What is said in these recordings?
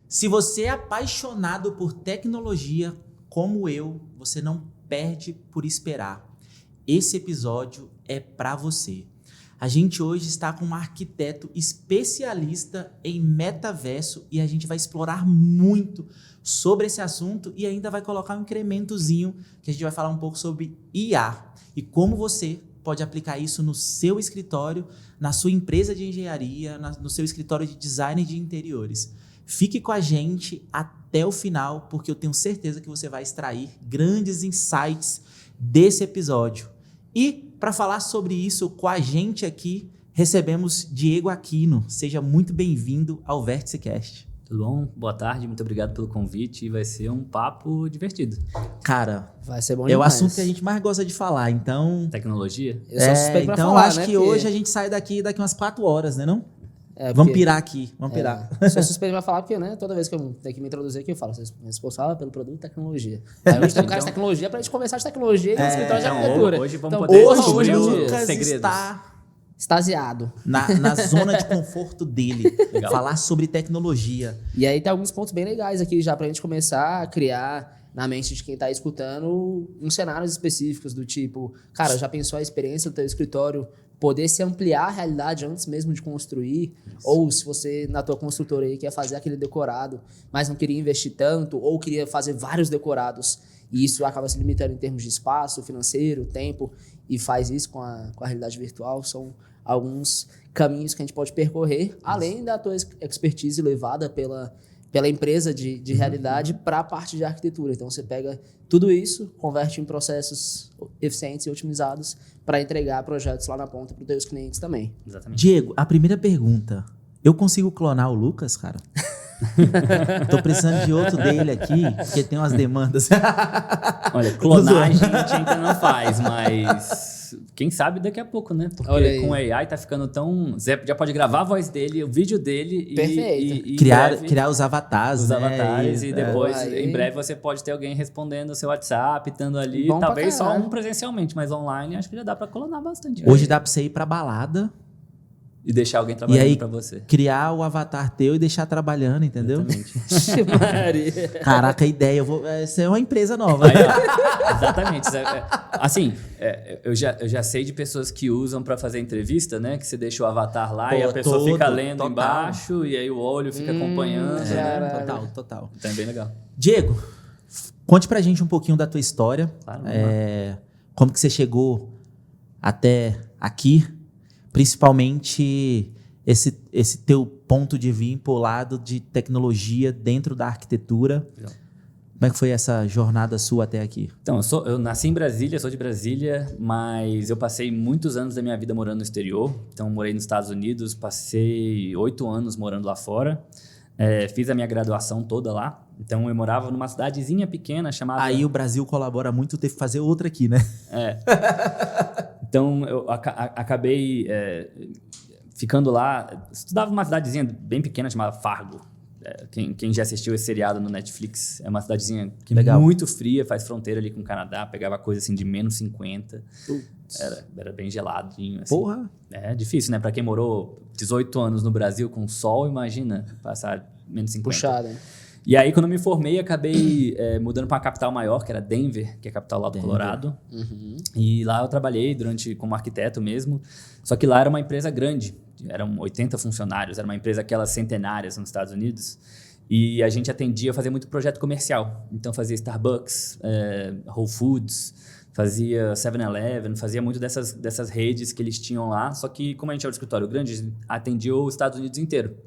Se você é apaixonado por tecnologia, como eu, você não perde por esperar. Esse episódio é para você. A gente hoje está com um arquiteto especialista em metaverso e a gente vai explorar muito sobre esse assunto e ainda vai colocar um incrementozinho que a gente vai falar um pouco sobre IA e como você pode aplicar isso no seu escritório, na sua empresa de engenharia, no seu escritório de design de interiores. Fique com a gente até o final, porque eu tenho certeza que você vai extrair grandes insights desse episódio. E para falar sobre isso com a gente aqui, recebemos Diego Aquino. Seja muito bem-vindo ao VérticeCast. Tudo bom? Boa tarde, muito obrigado pelo convite. Vai ser um papo divertido. Cara, vai ser bom é o demais. assunto que a gente mais gosta de falar, então... Tecnologia? Eu sou suspeito pra então falar, acho né, que porque- hoje a gente sai daqui umas 4 horas, né não? É, Vamos porque- pirar aqui, vamos pirar. Sou suspeito pra falar porque, né, toda vez que eu tenho que me introduzir aqui, eu falo, você é responsável pelo produto e tecnologia. Aí hoje tem um cara de tecnologia pra gente conversar de tecnologia e de escritório de então, arquitetura. hoje vamos Então, poder porra, descobrir hoje o- em dia, Lucas segredos. está extasiado. na zona de conforto dele. Legal. Falar sobre tecnologia. E aí tem alguns pontos bem legais aqui já pra gente começar a criar na mente de quem tá escutando uns cenários específicos do tipo, cara, já pensou a experiência do teu escritório poder se ampliar a realidade antes mesmo de construir? Ou se você, na tua construtora aí, quer fazer aquele decorado, mas não queria investir tanto, ou queria fazer vários decorados, e isso acaba se limitando em termos de espaço, financeiro, tempo, e faz isso com a realidade virtual, são alguns caminhos que a gente pode percorrer, além da tua expertise levada pela empresa de realidade para a parte de arquitetura. Então, você pega tudo isso, converte em processos eficientes e otimizados para entregar projetos lá na ponta para os teus clientes também. Exatamente. Diego, a primeira pergunta. Eu consigo clonar o Lucas, cara? Tô precisando de outro dele aqui, porque tem umas demandas. Olha, clonagem a gente ainda não faz, mas quem sabe daqui a pouco, né? Porque Olha aí. com o AI tá ficando tão... Você já pode gravar a voz dele, o vídeo dele Perfeito. e Criar os avatares, os né? avatares e depois, Aí. em breve, você pode ter alguém respondendo o seu WhatsApp, estando ali. Bom pra Talvez só caralho. um presencialmente, mas online acho que já dá pra clonar bastante. Hoje dá pra você ir pra balada, E deixar alguém e trabalhando aí pra você. criar o avatar teu e deixar trabalhando, entendeu? Exatamente. Maria. Caraca, ideia. Essa é uma empresa nova. Aí, ó, exatamente. Assim, eu já sei de pessoas que usam para fazer entrevista, né? Que você deixa o avatar lá e Pô, a pessoa todo, fica lendo total. embaixo e aí o olho fica acompanhando. É. Né? Caralho. Total. Então é bem legal. Diego, conte pra gente um pouquinho da tua história. Claro, vamos lá. Como que você chegou até aqui, principalmente esse teu ponto de vir pro lado de tecnologia dentro da arquitetura. Legal. Como é que foi essa jornada sua até aqui? Então, eu nasci em Brasília, sou de Brasília, mas eu passei muitos anos da minha vida morando no exterior. Então, morei nos Estados Unidos, passei 8 anos morando lá fora. Fiz a minha graduação toda lá. Então, eu morava numa cidadezinha pequena chamada... Aí o Brasil colabora muito, teve que fazer outra aqui, né? Então, eu acabei ficando lá. Estudava numa cidadezinha bem pequena chamada Fargo. Quem já assistiu esse seriado no Netflix, é uma cidadezinha que Legal. muito fria, faz fronteira ali com o Canadá, pegava coisa assim de menos 50. Era bem geladinho. Assim. Porra! É difícil, né? Pra quem morou 18 anos no Brasil com sol, imagina passar menos 50. Puxada. hein? E aí, quando eu me formei, acabei mudando para uma capital maior, que era Denver, que é a capital lá do Colorado. E lá eu trabalhei como arquiteto mesmo. Só que lá era uma empresa grande, eram 80 funcionários, era uma empresa aquelas centenárias nos Estados Unidos. E a gente atendia, fazia muito projeto comercial. Então fazia Starbucks, Whole Foods, fazia 7-Eleven, fazia muito dessas redes que eles tinham lá. Só que como a gente era um escritório grande, atendia os Estados Unidos inteiro.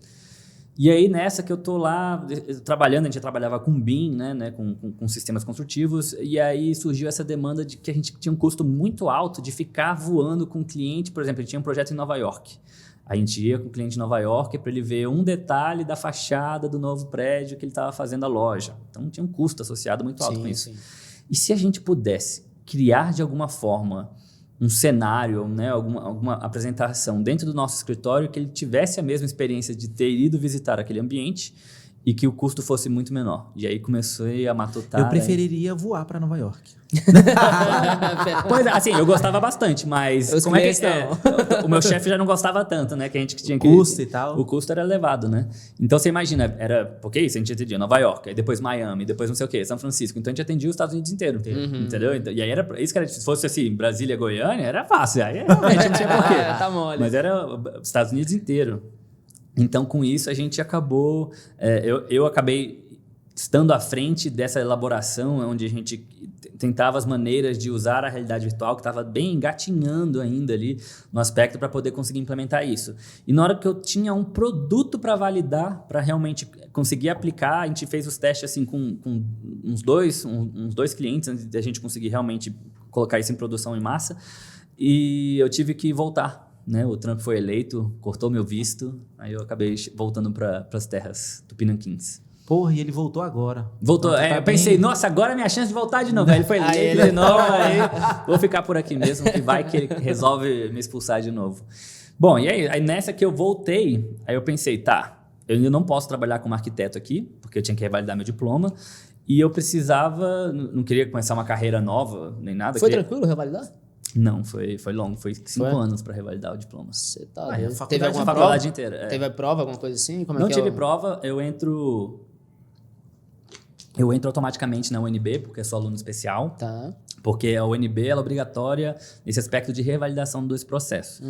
E aí, nessa que eu tô lá trabalhando, a gente já trabalhava com BIM, né, com sistemas construtivos, e aí surgiu essa demanda de que a gente tinha um custo muito alto de ficar voando com o cliente. Por exemplo, a gente tinha um projeto em Nova York. A gente ia com o cliente em Nova York para ele ver um detalhe da fachada do novo prédio que ele estava fazendo a loja. Então, tinha um custo associado muito alto com isso. Sim. E se a gente pudesse criar de alguma forma um cenário, né, alguma apresentação dentro do nosso escritório que ele tivesse a mesma experiência de ter ido visitar aquele ambiente e que o custo fosse muito menor. E aí comecei a matutar. Eu preferiria voar para Nova York. Pois é, assim, eu gostava bastante, mas Os como é clientes que o meu chefe já não gostava tanto, né? Que a gente tinha que... custo e tal. O custo era elevado, né? Então você imagina, era... Porque isso, a gente atendia Nova York, aí depois Miami, depois não sei o quê, São Francisco. Então a gente atendia os Estados Unidos inteiro. Entendeu? Então, e aí era isso que era... Se fosse assim, Brasília, Goiânia, era fácil. Aí realmente não tinha porquê. Tá mole. Mas era os Estados Unidos inteiro. Então, com isso, a gente acabou... eu acabei estando à frente dessa elaboração, onde a gente tentava as maneiras de usar a realidade virtual, que estava bem engatinhando ainda ali no aspecto para poder conseguir implementar isso. E na hora que eu tinha um produto para validar, para realmente conseguir aplicar, a gente fez os testes assim, com uns dois clientes, antes de a gente conseguir realmente colocar isso em produção em massa. E eu tive que voltar. Né? O Trump foi eleito, cortou meu visto, aí eu acabei voltando para as terras tupinanquins. Porra, e ele voltou agora. Voltou, Então, tá eu pensei, bem. nossa, agora é minha chance de voltar de novo. Aí ele foi eleito de novo, aí vou ficar por aqui mesmo, que vai que ele resolve me expulsar de novo. Bom, e aí nessa que eu voltei, aí eu pensei, tá, eu ainda não posso trabalhar como arquiteto aqui, porque eu tinha que revalidar meu diploma, e eu precisava, não queria começar uma carreira nova, nem nada. Foi tranquilo revalidar? Não, foi longo, foi 5 anos para revalidar o diploma. Você tá Ah, doido. a faculdade- Teve alguma A prova? faculdade inteira. Teve a prova, alguma coisa assim? Como é Não que tive é o- prova, eu entro automaticamente na UNB, porque eu sou aluno especial, Tá. porque a UNB ela é obrigatória nesse aspecto de revalidação desse processo.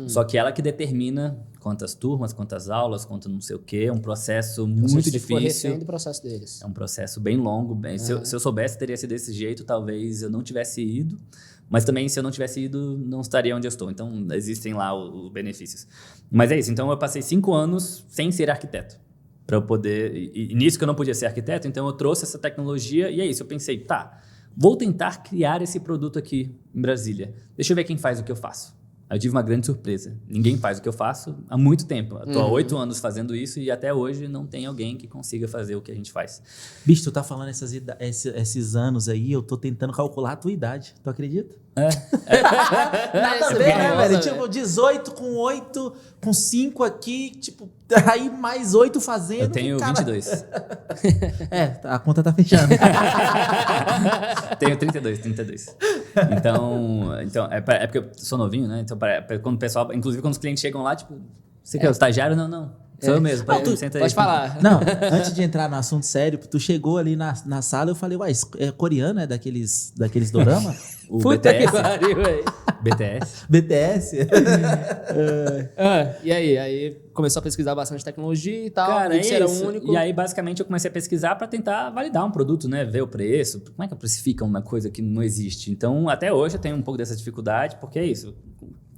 Só que ela que determina quantas turmas, quantas aulas, quanto não sei o quê, é um processo muito Você ficou refém difícil. do processo deles. É um processo bem longo. Se eu soubesse, teria sido desse jeito, talvez eu não tivesse ido. Mas também, se eu não tivesse ido, não estaria onde eu estou. Então, existem lá os benefícios. Mas é isso. Então, eu passei 5 anos sem ser arquiteto. Para eu poder... E nisso que eu não podia ser arquiteto, então eu trouxe essa tecnologia. E é isso. Eu pensei, tá, vou tentar criar esse produto aqui em Brasília. Deixa eu ver quem faz o que eu faço. Aí eu tive uma grande surpresa. Ninguém faz o que eu faço há muito tempo. Estou há 8 anos fazendo isso e até hoje não tem alguém que consiga fazer o que a gente faz. Bicho, tu tá falando esses anos aí, eu tô tentando calcular a tua idade. Tu acredita? Nada a ver, né, velho? Tipo, 18 com 8, com 5 aqui, tipo, aí mais 8 fazendo. Eu tenho cara... 22. A conta tá fechando. Tenho 32. Então é porque eu sou novinho, né? Então, quando o pessoal, inclusive quando os clientes chegam lá, tipo, você que é o estagiário? Não. Sou eu mesmo. Senta aí. Pode falar. Não, antes de entrar no assunto sério, tu chegou ali na sala, eu falei, uai, é coreano, é daqueles dorama? O Puta que BTS. pariu, velho. BTS. BTS? E aí começou a pesquisar bastante tecnologia e tal. Cara, viu que é você era o isso. único. E aí, basicamente, eu comecei a pesquisar para tentar validar um produto, né? Ver o preço. Como é que eu precifico uma coisa que não existe? Então, até hoje eu tenho um pouco dessa dificuldade, porque é isso.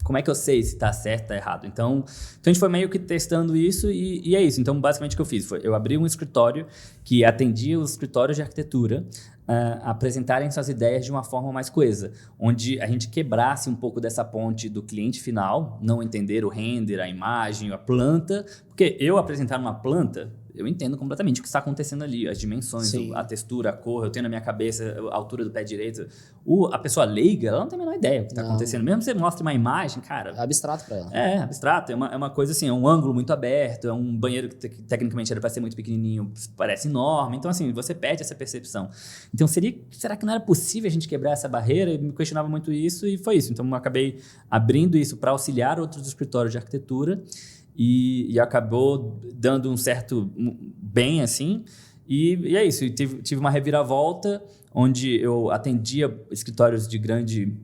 Como é que eu sei se tá certo ou tá errado? Então, a gente foi meio que testando isso e é isso. Então, basicamente, o que eu fiz foi... Eu abri um escritório que atendia os escritórios de arquitetura a apresentarem suas ideias de uma forma mais coesa, onde a gente quebrasse um pouco dessa ponte do cliente final, não entender o render, a imagem, a planta, porque eu apresentar uma planta, eu entendo completamente o que está acontecendo ali, as dimensões, Sim. a textura, a cor, eu tenho na minha cabeça a altura do pé direito. A pessoa leiga, ela não tem a menor ideia do que está acontecendo. Mesmo que você mostre uma imagem, cara... É abstrato pra ela. É, abstrato. É uma coisa assim, é um ângulo muito aberto, é um banheiro que tecnicamente era para ser muito pequenininho, parece enorme. Então, assim, você perde essa percepção. Então, será que não era possível a gente quebrar essa barreira? Eu me questionava muito isso e foi isso. Então, eu acabei abrindo isso para auxiliar outros escritórios de arquitetura e acabou dando um certo bem, assim. E é isso. Tive uma reviravolta onde eu atendia escritórios de grande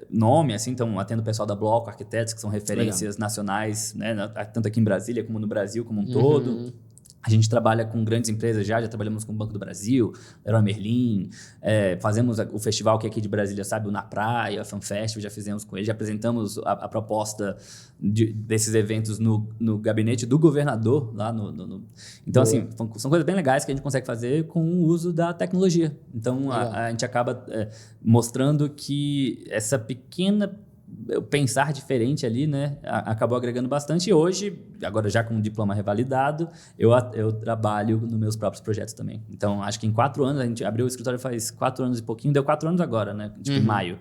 nome, assim, então atendo o pessoal da Bloco, arquitetos, que são referências nacionais, né, tanto aqui em Brasília como no Brasil como um todo. A gente trabalha com grandes empresas já trabalhamos com o Banco do Brasil, Leroy Merlin, fazemos o festival que é aqui de Brasília, sabe, o Na Praia, a FanFest, já fizemos com ele, já apresentamos a proposta desses eventos no gabinete do governador, lá Então, assim, são coisas bem legais que a gente consegue fazer com o uso da tecnologia. Então, a gente acaba mostrando que essa pequena pensar diferente ali, né, acabou agregando bastante. E hoje, agora já com o diploma revalidado, eu trabalho nos meus próprios projetos também. Então, acho que em 4 anos, a gente abriu o escritório faz 4 anos e pouquinho, deu 4 anos agora, né, tipo em maio.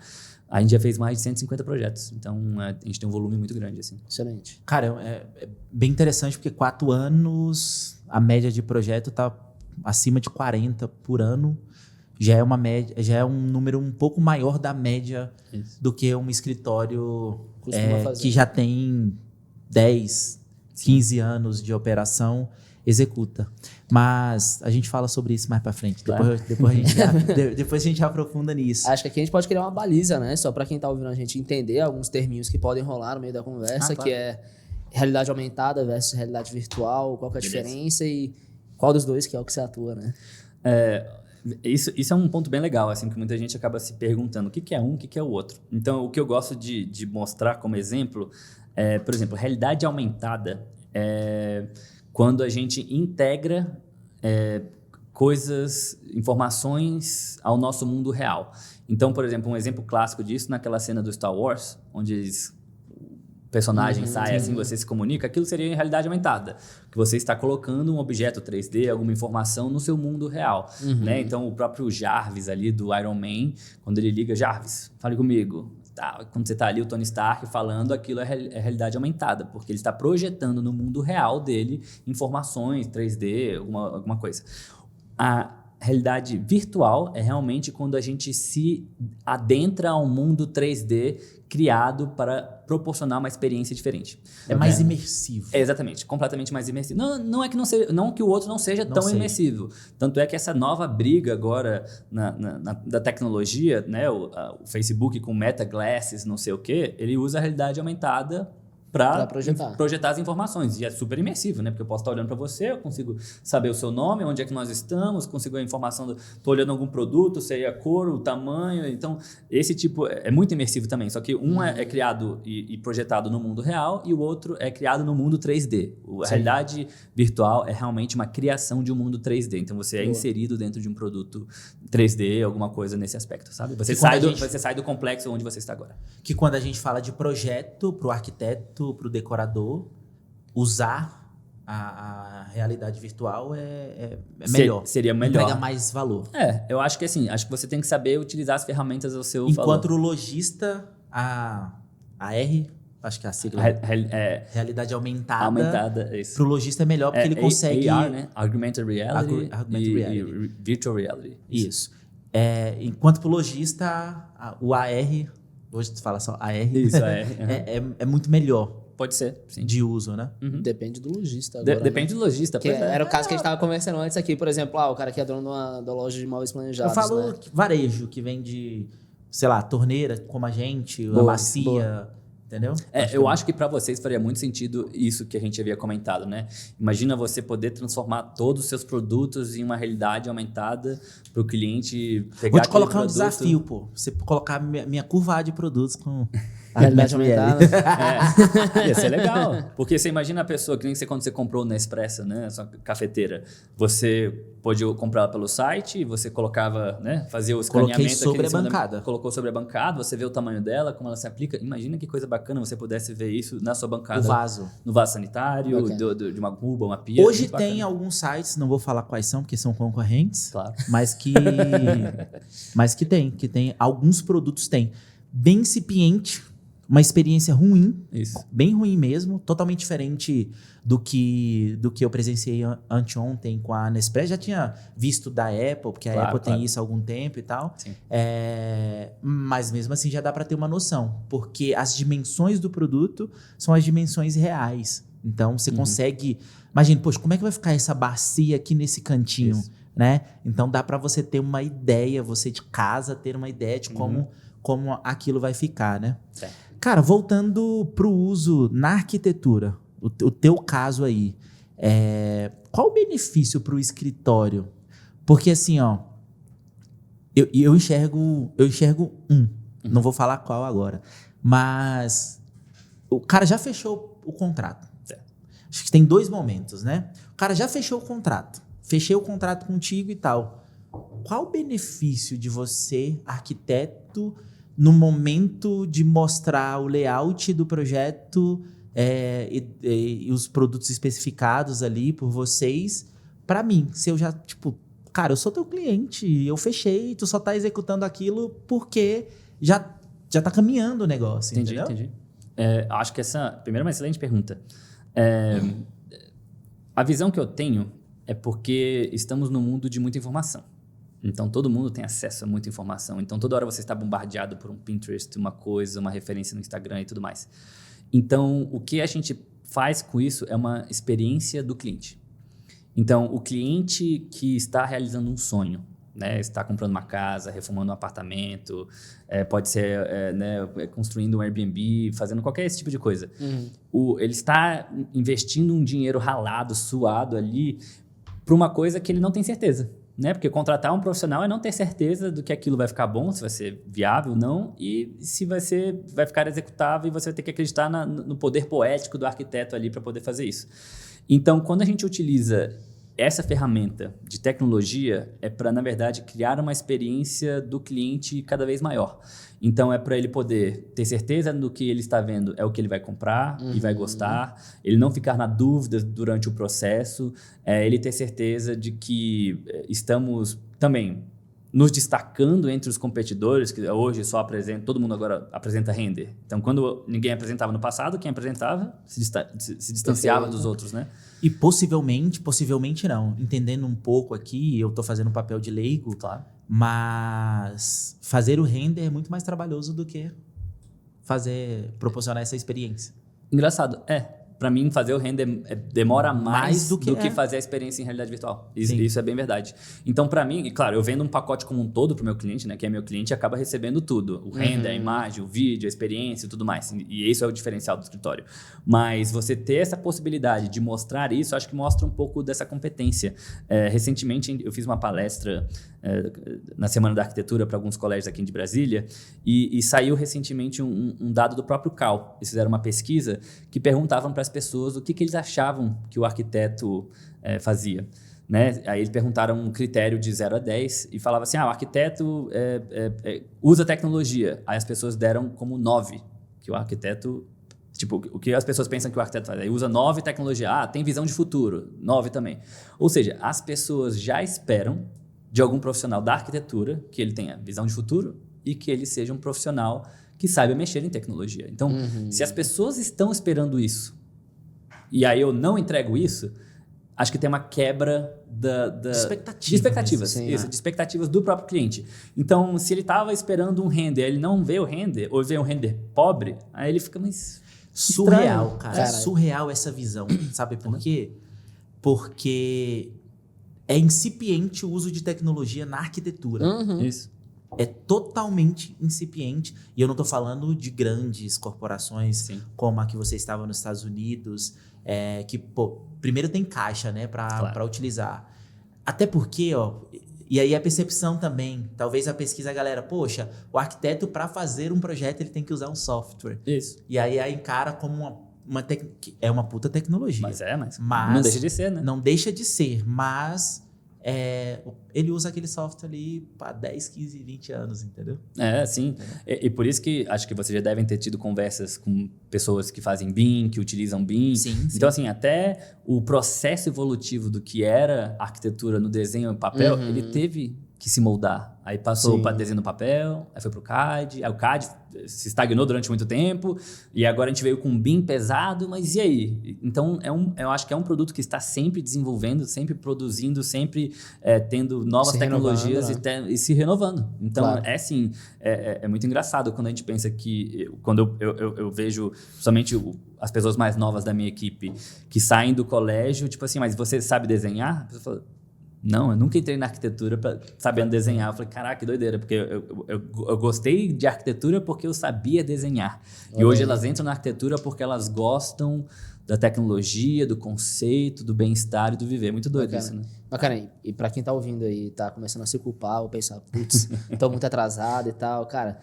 A gente já fez mais de 150 projetos. Então, a gente tem um volume muito grande, assim. Excelente. Cara, é bem interessante porque 4 anos a média de projeto está acima de 40 por ano. Já é uma média, já é um número um pouco maior da média do que um escritório que já tem 10, 15 anos de operação executa. Mas a gente fala sobre isso mais para frente. Claro. Depois a gente aprofunda nisso. Acho que aqui a gente pode criar uma baliza, né? Só para quem tá ouvindo a gente entender alguns terminhos que podem rolar no meio da conversa, claro. que é realidade aumentada versus realidade virtual, qual que é a diferença e qual dos dois que é o que você atua, né? Isso é um ponto bem legal, assim, que muita gente acaba se perguntando o que é um, o que é o outro. Então, o que eu gosto de mostrar como exemplo é, por exemplo, realidade aumentada é quando a gente integra coisas, informações ao nosso mundo real. Então, por exemplo, um exemplo clássico disso naquela cena do Star Wars, onde o personagem sai assim, você se comunica, aquilo seria em realidade aumentada, que você está colocando um objeto 3D, alguma informação no seu mundo real, né? Então, o próprio Jarvis ali do Iron Man, quando ele liga, Jarvis, fale comigo. Tá, quando você está ali, o Tony Stark falando, aquilo é realidade aumentada, porque ele está projetando no mundo real dele informações 3D, alguma coisa. A realidade virtual é realmente quando a gente se adentra a um mundo 3D criado para proporcionar uma experiência diferente. É mais imersivo. Exatamente, completamente mais imersivo. Não é que não seja, não que o outro não seja tão imersivo. Tanto é que essa nova briga agora da tecnologia, né, o Facebook com Meta Glasses, não sei o quê, ele usa a realidade aumentada para projetar as informações. E é super imersivo, né? Porque eu posso estar olhando para você, eu consigo saber o seu nome, onde é que nós estamos, consigo a informação, estou olhando algum produto, sei a cor, o tamanho. Então, esse tipo é muito imersivo também. Só que um é criado e projetado no mundo real e o outro é criado no mundo 3D. A realidade virtual é realmente uma criação de um mundo 3D. Então, você é inserido dentro de um produto 3D, alguma coisa nesse aspecto, sabe? Você sai do complexo onde você está agora. Que quando a gente fala de projeto para o arquiteto, para o decorador, usar a realidade virtual é melhor. Seria melhor. Entrega mais valor. Eu acho que assim, acho que você tem que saber utilizar as ferramentas ao seu favor. Enquanto o lojista, a R, acho que é a sigla, realidade aumentada isso. Para o lojista é melhor porque ele consegue... AR, né? Augmented Reality, Reality. E Virtual Reality. Isso. Enquanto para o lojista, o AR... Hoje tu fala só AR. Isso, AR. É muito melhor. Pode ser, sim. De uso, né? Depende do lojista agora. Depende do lojista. Era o caso que a gente estava conversando antes aqui, por exemplo, o cara que é dono da loja de imóveis planejados. Eu falo varejo, que vende, sei lá, torneira como a gente, a bacia, entendeu? Eu acho que para vocês faria muito sentido isso que a gente havia comentado, né? Imagina você poder transformar todos os seus produtos em uma realidade aumentada para o cliente pegar. Vou te colocar um desafio, pô. Você colocar minha curva A de produtos com a realidade aumentada. Ia ser legal. Porque você imagina a pessoa, que nem você quando você comprou o Nespresso, né? A sua cafeteira. Você pôde comprar ela pelo site e você colocava, né? Fazia o escaneamento. Coloquei sobre a bancada. Colocou sobre a bancada, você vê o tamanho dela, como ela se aplica. Imagina que coisa bacana você pudesse ver isso na sua bancada. O vaso. No vaso sanitário, de uma cuba, uma pia. Hoje tem alguns sites, não vou falar quais são, porque são concorrentes. Claro. Mas que tem. Alguns produtos tem. Bem incipiente, uma experiência ruim. Isso. Bem ruim mesmo, totalmente diferente do que eu presenciei anteontem com a Nespresso. Já tinha visto da Apple, porque a Apple tem isso há algum tempo e tal. Sim. Mas mesmo assim já dá para ter uma noção, porque as dimensões do produto são as dimensões reais. Então você consegue... Imagina, poxa, como é que vai ficar essa bacia aqui nesse cantinho? Né? Então dá para você ter uma ideia, você de casa ter uma ideia de como aquilo vai ficar, né? Certo. Cara, voltando pro uso na arquitetura, o teu caso aí, qual o benefício pro escritório? Porque assim, ó, eu enxergo não vou falar qual agora, mas o cara já fechou o contrato. Certo. Acho que tem 2 momentos, né? O cara já fechou o contrato. Fechei o contrato contigo e tal. Qual o benefício de você, arquiteto, no momento de mostrar o layout do projeto e os produtos especificados ali por vocês, para mim? Se eu já, cara, eu sou teu cliente, eu fechei, tu só tá executando aquilo porque já tá caminhando o negócio, entendeu? Entendi. Acho que essa, primeiro, é uma excelente pergunta. A visão que eu tenho é porque estamos num mundo de muita informação. Então, todo mundo tem acesso a muita informação. Então, toda hora você está bombardeado por um Pinterest, uma coisa, uma referência no Instagram e tudo mais. Então, o que a gente faz com isso é uma experiência do cliente. Então, o cliente que está realizando um sonho, né, está comprando uma casa, reformando um apartamento, pode ser construindo um Airbnb, fazendo qualquer esse tipo de coisa. Ele está investindo um dinheiro ralado, suado ali, para uma coisa que ele não tem certeza. Né? Porque contratar um profissional é não ter certeza do que aquilo vai ficar bom, se vai ser viável ou não, e se vai ficar executável, e você vai ter que acreditar no poder poético do arquiteto ali para poder fazer isso. Então, quando a gente utiliza essa ferramenta de tecnologia, é para, na verdade, criar uma experiência do cliente cada vez maior. Então, é para ele poder ter certeza do que ele está vendo é o que ele vai comprar e vai gostar, ele não ficar na dúvida durante o processo, ele ter certeza de que estamos também nos destacando entre os competidores, que hoje todo mundo agora apresenta render. Então, quando ninguém apresentava no passado, quem apresentava se distanciava dos outros, né? E possivelmente não. Entendendo um pouco aqui, eu estou fazendo um papel de leigo, Claro. Mas fazer o render é muito mais trabalhoso do que proporcionar essa experiência. Engraçado, para mim, fazer o render demora mais do que é. fazer a experiência em realidade virtual. Isso é bem verdade. Então, para mim, e claro, eu vendo um pacote como um todo para o meu cliente, né, que é meu cliente, acaba recebendo tudo. O render, a imagem, o vídeo, a experiência e tudo mais. E isso é o diferencial do escritório. Mas você ter essa possibilidade de mostrar isso, acho que mostra um pouco dessa competência. Recentemente, eu fiz uma palestra na Semana da Arquitetura para alguns colégios aqui de Brasília e saiu recentemente um dado do próprio CAL. Eles fizeram uma pesquisa que perguntavam para as pessoas o que eles achavam que o arquiteto fazia. Né? Aí eles perguntaram um critério de 0 a 10 e falavam assim, o arquiteto usa tecnologia. Aí as pessoas deram como 9, que o arquiteto... Tipo, o que as pessoas pensam que o arquiteto faz? Aí usa 9 tecnologia. Tem visão de futuro. 9 também. Ou seja, as pessoas já esperam de algum profissional da arquitetura que ele tenha visão de futuro e que ele seja um profissional que saiba mexer em tecnologia. Então, se as pessoas estão esperando isso e aí eu não entrego isso, acho que tem uma quebra de expectativas. Sim, de expectativas do próprio cliente. Então, se ele estava esperando um render, ele não vê o render, ou vê um render pobre, aí ele fica mais... Surreal, estranho. cara. Surreal essa visão. Sabe por quê? Porque é incipiente o uso de tecnologia na arquitetura. Isso. É totalmente incipiente. E eu não estou falando de grandes corporações como a que você estava nos Estados Unidos, que, primeiro tem caixa, né, para utilizar. Até porque, e aí a percepção também, talvez a pesquisa, galera, poxa, o arquiteto, para fazer um projeto, ele tem que usar um software. Isso. E aí encara como é uma puta tecnologia. Mas não deixa de ser, né? Não deixa de ser, mas ele usa aquele software ali para 10, 15, 20 anos, entendeu? Sim. E por isso que acho que vocês já devem ter tido conversas com pessoas que fazem BIM, que utilizam BIM. Sim. Então, assim, até o processo evolutivo do que era arquitetura no desenho em papel, ele teve que se moldar. Aí passou para desenho no papel, aí foi para o CAD, aí o CAD se estagnou durante muito tempo, e agora a gente veio com um BIM pesado, mas e aí? Então, eu acho que é um produto que está sempre desenvolvendo, sempre produzindo, sempre tendo novas tecnologias e se renovando. Então, Claro. É muito engraçado quando a gente pensa que, quando eu vejo somente as pessoas mais novas da minha equipe que saem do colégio, tipo assim, mas você sabe desenhar? A pessoa fala, não, eu nunca entrei na arquitetura sabendo desenhar. Eu falei, caraca, que doideira, porque eu gostei de arquitetura porque eu sabia desenhar. E hoje elas entram na arquitetura porque elas gostam da tecnologia, do conceito, do bem-estar e do viver. Muito doido isso, né? Bacana, e pra quem tá ouvindo aí, tá começando a se culpar ou pensar, putz, tô muito atrasado e tal, cara,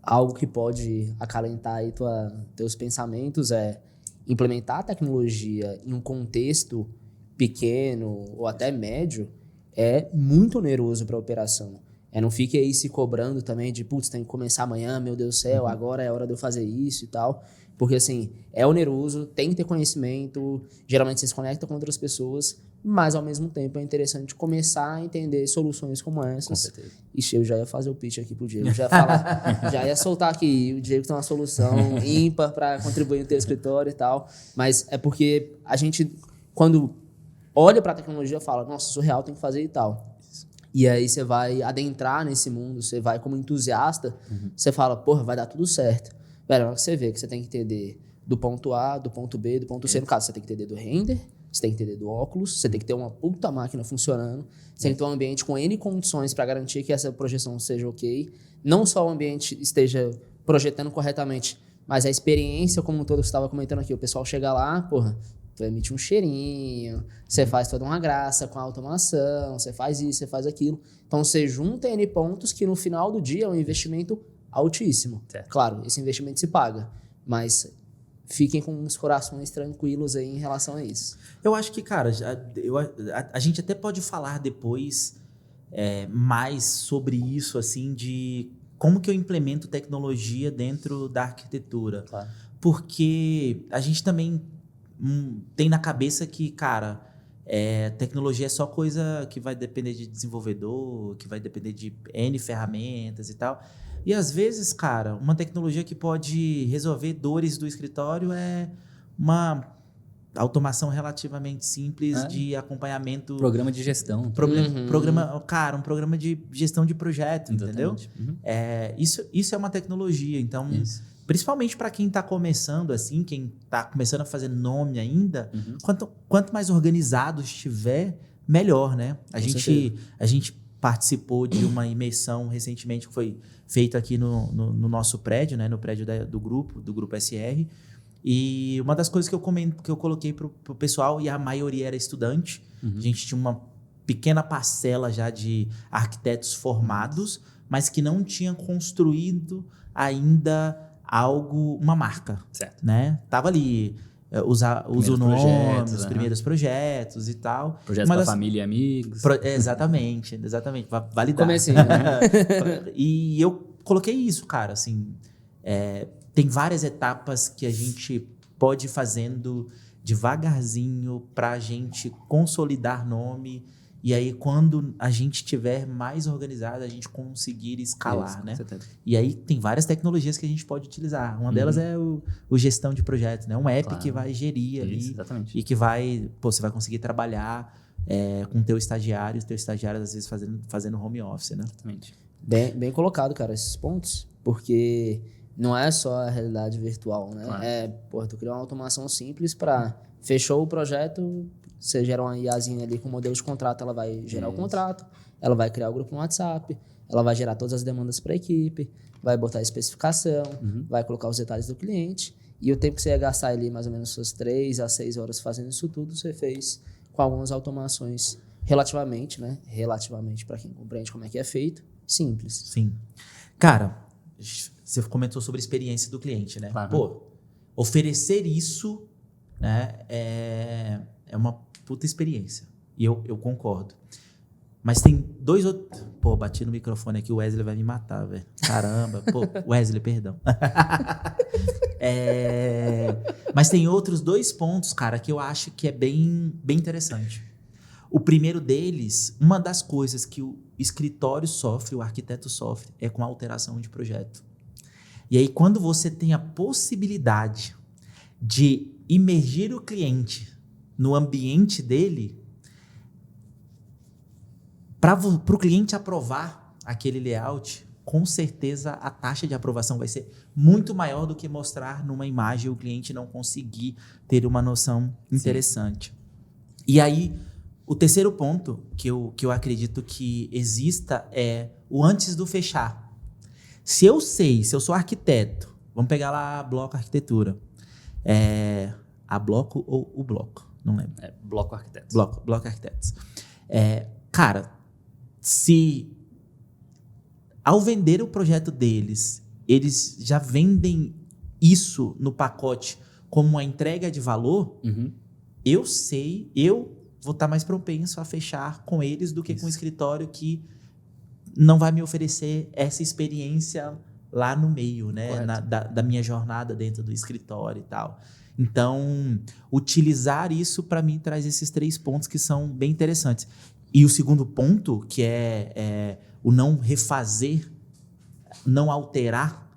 algo que pode acalentar aí teus pensamentos é implementar a tecnologia em um contexto pequeno ou até médio é muito oneroso para a operação. Não fique aí se cobrando também de, putz, tem que começar amanhã, meu Deus do céu, agora é hora de eu fazer isso e tal. Porque, assim, é oneroso, tem que ter conhecimento, geralmente você se conecta com outras pessoas, mas, ao mesmo tempo, é interessante começar a entender soluções como essas. Com certeza. Ixi, eu já ia fazer o pitch aqui pro Diego, já ia soltar aqui, o Diego tem uma solução ímpar para contribuir no teu escritório e tal, mas é porque a gente, quando olha para a tecnologia e fala, nossa, surreal, tem que fazer e tal. E aí você vai adentrar nesse mundo, você vai como entusiasta, você fala, porra, vai dar tudo certo. Velho, na hora que você vê que você tem que entender do ponto A, do ponto B, do ponto C, no caso, você tem que entender do render, você tem que entender do óculos, você tem que ter uma puta máquina funcionando, você tem que ter um ambiente com N condições para garantir que essa projeção seja ok. Não só o ambiente esteja projetando corretamente, mas a experiência como um todo que você estava comentando aqui. O pessoal chega lá, porra, tu emite um cheirinho, você faz toda uma graça com a automação, você faz isso, você faz aquilo. Então você junta N pontos que no final do dia é um investimento altíssimo. Certo. Claro, esse investimento se paga, mas fiquem com os corações tranquilos aí em relação a isso. Eu acho que, cara, a gente até pode falar depois mais sobre isso, assim, de como que eu implemento tecnologia dentro da arquitetura. Claro. Porque a gente também tem na cabeça que, cara, tecnologia é só coisa que vai depender de desenvolvedor, que vai depender de N ferramentas e tal. E às vezes, cara, uma tecnologia que pode resolver dores do escritório é uma automação relativamente simples de acompanhamento. Programa de gestão. Um programa de gestão de projeto, entendeu? Isso é uma tecnologia. Então, principalmente para quem está começando assim, quem está começando a fazer nome ainda, quanto mais organizado estiver, melhor, né? A gente participou de uma imersão recentemente que foi feita aqui no nosso prédio, né? No prédio do grupo SR. E uma das coisas que eu coloquei pro pessoal, e a maioria era estudante, a gente tinha uma pequena parcela já de arquitetos formados, mas que não tinham construído ainda uma marca. Certo. Né? Tava ali, usa o nome, os primeiros projetos e tal. Projetos para família e amigos. Exatamente, validar. Comecinho, né? E eu coloquei isso, cara, assim... Tem várias etapas que a gente pode ir fazendo devagarzinho para a gente consolidar nome. E aí, quando a gente estiver mais organizado, a gente conseguir escalar, né? E aí, tem várias tecnologias que a gente pode utilizar. Uma delas é o gestão de projetos, né? Um app que vai gerir ali. E que você vai conseguir trabalhar com o teu estagiário às vezes fazendo home office, né? Exatamente. Bem colocado, cara, esses pontos. Porque... não é só a realidade virtual, né? Claro. Tu cria uma automação simples para... Fechou o projeto, você gera uma IAzinha ali com o modelo de contrato, ela vai gerar o contrato, ela vai criar o grupo no WhatsApp, ela vai gerar todas as demandas para a equipe, vai botar a especificação, vai colocar os detalhes do cliente, e o tempo que você ia gastar ali, mais ou menos suas 3 a 6 horas fazendo isso tudo, você fez com algumas automações relativamente, né? Relativamente, para quem compreende como é que é feito, simples. Sim. Cara... Você comentou sobre a experiência do cliente, né? Claro. Pô, oferecer isso, né, é uma puta experiência. E eu concordo. Mas tem dois outros... Pô, bati no microfone aqui, o Wesley vai me matar, velho. Caramba. Pô, Wesley, perdão. Mas tem outros 2 pontos, cara, que eu acho que é bem interessante. O primeiro deles, uma das coisas que o escritório sofre, o arquiteto sofre, é com a alteração de projeto. E aí, quando você tem a possibilidade de imergir o cliente no ambiente dele, para o cliente aprovar aquele layout, com certeza a taxa de aprovação vai ser muito maior do que mostrar numa imagem e o cliente não conseguir ter uma noção interessante. Sim. E aí, o terceiro ponto que eu acredito que exista é o antes do fechar. Se eu sou arquiteto, vamos pegar lá a Bloco Arquitetura. A Bloco ou o Bloco? Não lembro. Bloco Arquitetos. Bloco Arquitetos. Cara, se ao vender o projeto deles, eles já vendem isso no pacote como uma entrega de valor, eu vou estar mais propenso a fechar com eles do que com um escritório que não vai me oferecer essa experiência lá no meio, né? Da minha jornada dentro do escritório e tal. Então, utilizar isso, para mim, traz esses 3 pontos que são bem interessantes. E o segundo ponto, que é o não refazer, não alterar,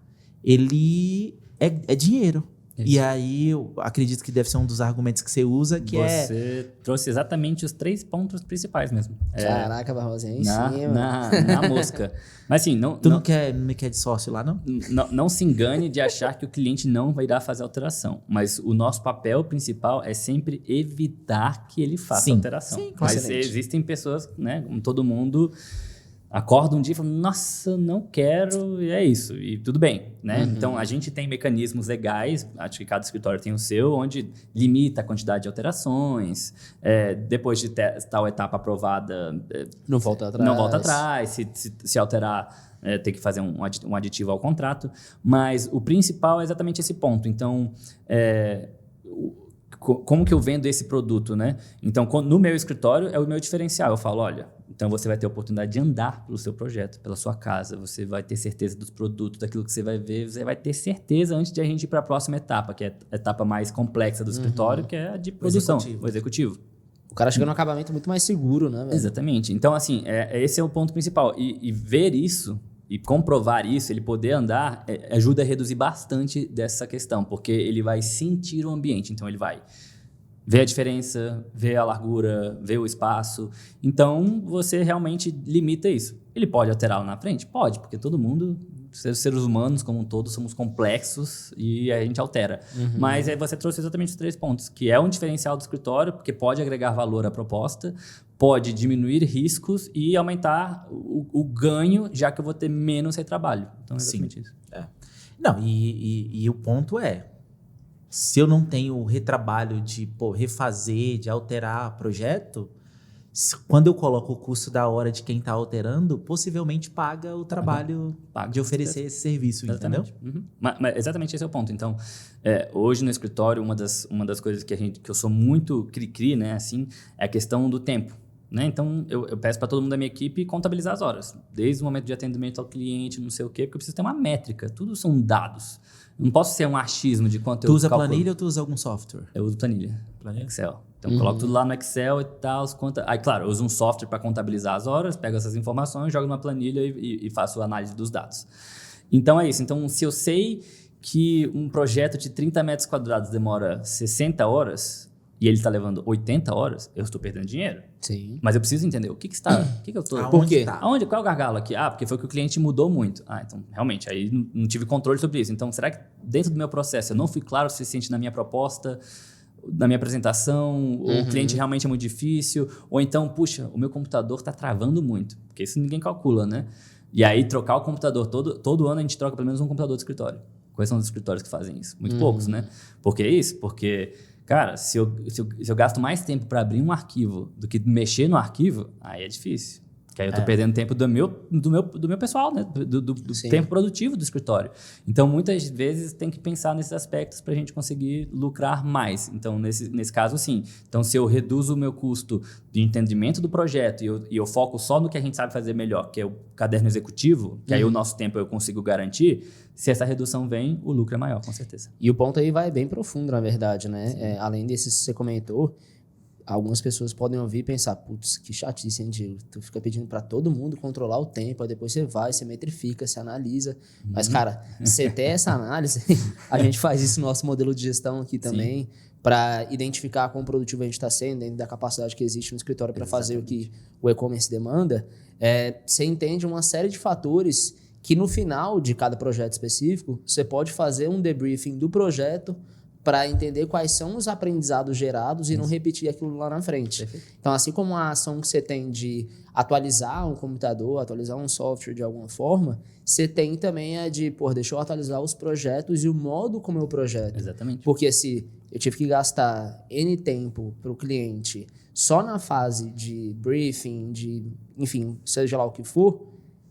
ele é dinheiro. E aí, eu acredito que deve ser um dos argumentos que você usa, que Você trouxe exatamente os 3 pontos principais mesmo. Caraca, Barrosinha, em Na, cima. na mosca. Mas assim, não me quer de sócio lá, não? não se engane de achar que o cliente não vai irá fazer alteração. Mas o nosso papel principal é sempre evitar que ele faça alteração. Sim, mas excelente. existem pessoas, né, como todo mundo, acorda um dia e fala, nossa, eu não quero, e é isso. E tudo bem, né? Então, a gente tem mecanismos legais, acho que cada escritório tem o seu, onde limita a quantidade de alterações. Depois de tal etapa aprovada, Não volta atrás. não volta atrás. Se alterar, tem que fazer um aditivo ao contrato. Mas o principal é exatamente esse ponto. Então, como que eu vendo esse produto, né? Então, no meu escritório, é o meu diferencial. Eu falo, olha, então você vai ter a oportunidade de andar pelo seu projeto, pela sua casa. Você vai ter certeza dos produtos, daquilo que você vai ver. Você vai ter certeza antes de a gente ir para a próxima etapa, que é a etapa mais complexa do escritório, que é a de produção, o executivo. O cara chega num acabamento muito mais seguro, né, velho? Exatamente. Então, assim, esse é o ponto principal. E ver isso e comprovar isso, ele poder andar, ajuda a reduzir bastante dessa questão, porque ele vai sentir o ambiente. Então, ele vai ver a diferença, ver a largura, ver o espaço. Então, você realmente limita isso. Ele pode alterar lá na frente? Pode, porque todo mundo, seres humanos como um todo, somos complexos e a gente altera. Mas aí você trouxe exatamente os 3 pontos, que é um diferencial do escritório, porque pode agregar valor à proposta, pode diminuir riscos e aumentar o ganho, já que eu vou ter menos retrabalho. Então, é exatamente isso. Não, e o ponto é, se eu não tenho o retrabalho de refazer, de alterar projeto, quando eu coloco o custo da hora de quem está alterando, possivelmente paga o trabalho de oferecer esse serviço, Exatamente. entendeu? Mas exatamente esse é o ponto. Então, hoje no escritório, uma das coisas que eu sou muito cri-cri, né, assim, é a questão do tempo. Né? Então, eu peço para todo mundo da minha equipe contabilizar as horas. Desde o momento de atendimento ao cliente, não sei o quê, porque eu preciso ter uma métrica. Tudo são dados. Não posso ser um achismo de quanto eu Tu usa calculo. planilha ou tu usa algum software? Eu uso planilha. Planilha? Excel. Então, eu coloco tudo lá no Excel e tal. Aí, claro, eu uso um software para contabilizar as horas, pego essas informações, jogo numa planilha e faço a análise dos dados. Então, é isso. Então, se eu sei que um projeto de 30 metros quadrados demora 60 horas e ele está levando 80 horas, eu estou perdendo dinheiro. Sim. Mas eu preciso entender o que está. O que eu estou. Por quê? Tá? Aonde? Qual é o gargalo aqui? Porque foi que o cliente mudou muito. Então, realmente, aí não tive controle sobre isso. Então, será que dentro do meu processo eu não fui claro o suficiente na minha proposta, na minha apresentação? Ou o cliente realmente é muito difícil? Ou então, puxa, o meu computador está travando muito. Porque isso ninguém calcula, né? E aí, trocar o computador, todo ano a gente troca pelo menos um computador de escritório. Quais são os escritórios que fazem isso? Muito poucos, né? Por que isso? Porque, cara, se eu gasto mais tempo para abrir um arquivo do que mexer no arquivo, aí é difícil. Que aí eu estou perdendo tempo do meu pessoal, né? Do tempo produtivo do escritório. Então, muitas vezes, tem que pensar nesses aspectos para a gente conseguir lucrar mais. Então, nesse caso, sim. Então, se eu reduzo o meu custo de entendimento do projeto e eu foco só no que a gente sabe fazer melhor, que é o caderno executivo, que aí o nosso tempo eu consigo garantir, se essa redução vem, o lucro é maior, com certeza. E o ponto aí vai bem profundo, na verdade, né? Além desses que você comentou, algumas pessoas podem ouvir e pensar, putz, que chatice, hein, Diego? Tu fica pedindo para todo mundo controlar o tempo, aí depois você vai, você metrifica, você analisa. Mas, cara, você ter essa análise, a gente faz isso no nosso modelo de gestão aqui também, para identificar quão produtivo a gente está sendo, dentro da capacidade que existe no escritório para fazer o que o e-commerce demanda. Você entende uma série de fatores que no final de cada projeto específico, você pode fazer um debriefing do projeto para entender quais são os aprendizados gerados e não repetir aquilo lá na frente. Perfeito. Então, assim como a ação que você tem de atualizar um computador, atualizar um software de alguma forma, você tem também a de, deixa eu atualizar os projetos e o modo como eu projeto. Exatamente. Porque se eu tive que gastar N tempo para o cliente só na fase de briefing, enfim, seja lá o que for,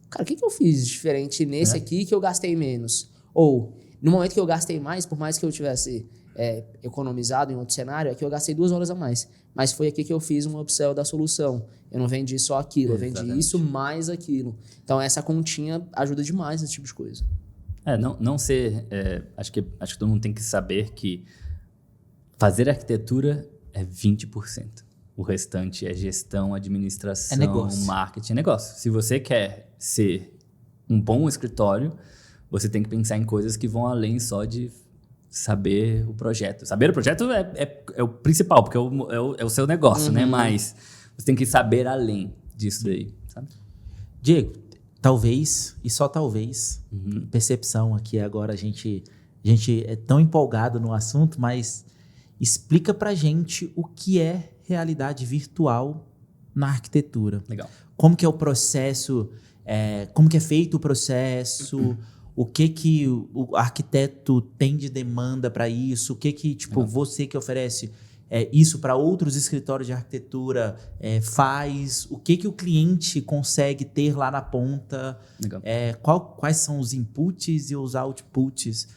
cara, o que eu fiz diferente nesse aqui que eu gastei menos? Ou, no momento que eu gastei mais, por mais que eu tivesse economizado em outro cenário, é que eu gastei 2 horas a mais. Mas foi aqui que eu fiz um upsell da solução. Eu não vendi só aquilo, eu vendi isso mais aquilo. Então, essa continha ajuda demais nesse tipo de coisa. Não ser... acho que todo mundo tem que saber que fazer arquitetura é 20%. O restante é gestão, administração, marketing, é negócio. Se você quer ser um bom escritório, você tem que pensar em coisas que vão além só de saber o projeto. Saber o projeto é o principal, porque é o seu negócio, né? Mas você tem que saber além disso daí, sabe? Diego, talvez, e só talvez, percepção aqui agora, a gente é tão empolgado no assunto, mas explica pra gente o que é realidade virtual na arquitetura. Legal. Como que é o processo, como que é feito o processo, o que o arquiteto tem de demanda para isso, o que tipo, você que oferece isso para outros escritórios de arquitetura faz, o que o cliente consegue ter lá na ponta, quais são os inputs e os outputs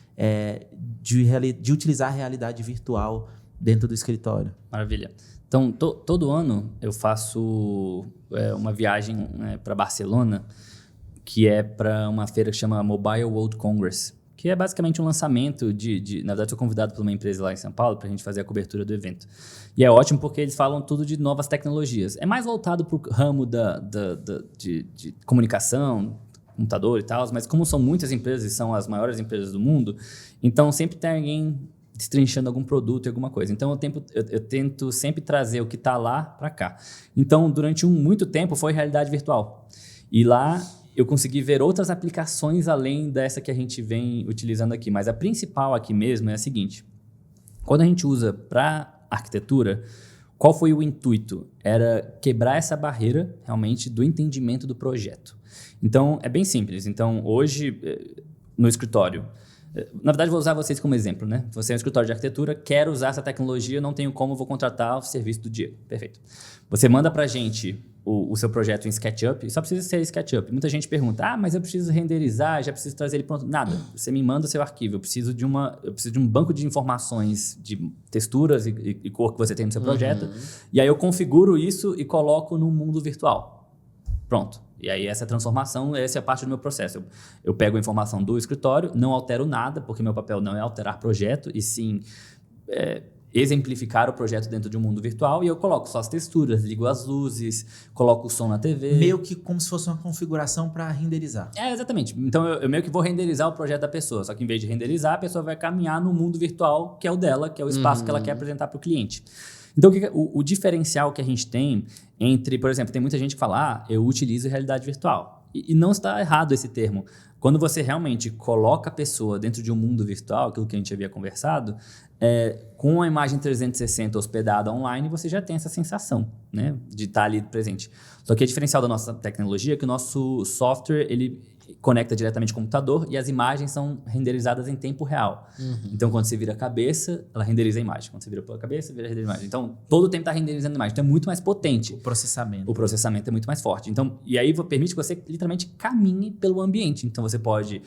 de utilizar a realidade virtual dentro do escritório. Maravilha. Então, todo ano eu faço uma viagem para Barcelona, que é para uma feira que chama Mobile World Congress, que é basicamente um lançamento na verdade, sou convidado por uma empresa lá em São Paulo para a gente fazer a cobertura do evento. E é ótimo porque eles falam tudo de novas tecnologias. É mais voltado para o ramo de comunicação, computador e tal, mas como são muitas empresas e são as maiores empresas do mundo, então sempre tem alguém destrinchando algum produto e alguma coisa. Então, eu tento sempre trazer o que está lá para cá. Então, durante muito tempo, foi realidade virtual. E lá, eu consegui ver outras aplicações além dessa que a gente vem utilizando aqui. Mas a principal aqui mesmo é a seguinte. Quando a gente usa para arquitetura, qual foi o intuito? Era quebrar essa barreira, realmente, do entendimento do projeto. Então, é bem simples. Então, hoje, no escritório, na verdade, vou usar vocês como exemplo, né? Você é um escritório de arquitetura, quer usar essa tecnologia, não tenho como, vou contratar o serviço do Diego. Perfeito. Você manda pra gente o seu projeto em SketchUp, só precisa ser SketchUp. Muita gente pergunta, mas eu preciso renderizar, já preciso trazer ele pronto. Nada. Você me manda o seu arquivo. Eu preciso de um banco de informações de texturas e cor que você tem no seu projeto. E aí eu configuro isso e coloco no mundo virtual. Pronto. E aí essa transformação, essa é a parte do meu processo. Eu pego a informação do escritório, não altero nada, porque meu papel não é alterar projeto, e sim exemplificar o projeto dentro de um mundo virtual, e eu coloco só as texturas, ligo as luzes, coloco o som na TV. Meio que como se fosse uma configuração para renderizar. Exatamente. Então eu meio que vou renderizar o projeto da pessoa, só que em vez de renderizar, a pessoa vai caminhar no mundo virtual, que é o dela, que é o espaço que ela quer apresentar para o cliente. Então, o diferencial que a gente tem entre, por exemplo, tem muita gente que fala, eu utilizo realidade virtual. E não está errado esse termo. Quando você realmente coloca a pessoa dentro de um mundo virtual, aquilo que a gente havia conversado, com a imagem 360 hospedada online, você já tem essa sensação, né, de estar ali presente. Só que o diferencial da nossa tecnologia é que o nosso software, ele conecta diretamente com o computador e as imagens são renderizadas em tempo real. Então, quando você vira a cabeça, ela renderiza a imagem. Quando você vira a cabeça, renderiza a imagem. Então, todo o tempo está renderizando a imagem. Então, é muito mais potente. O processamento é muito mais forte. Então, e aí permite que você literalmente caminhe pelo ambiente. Então, você pode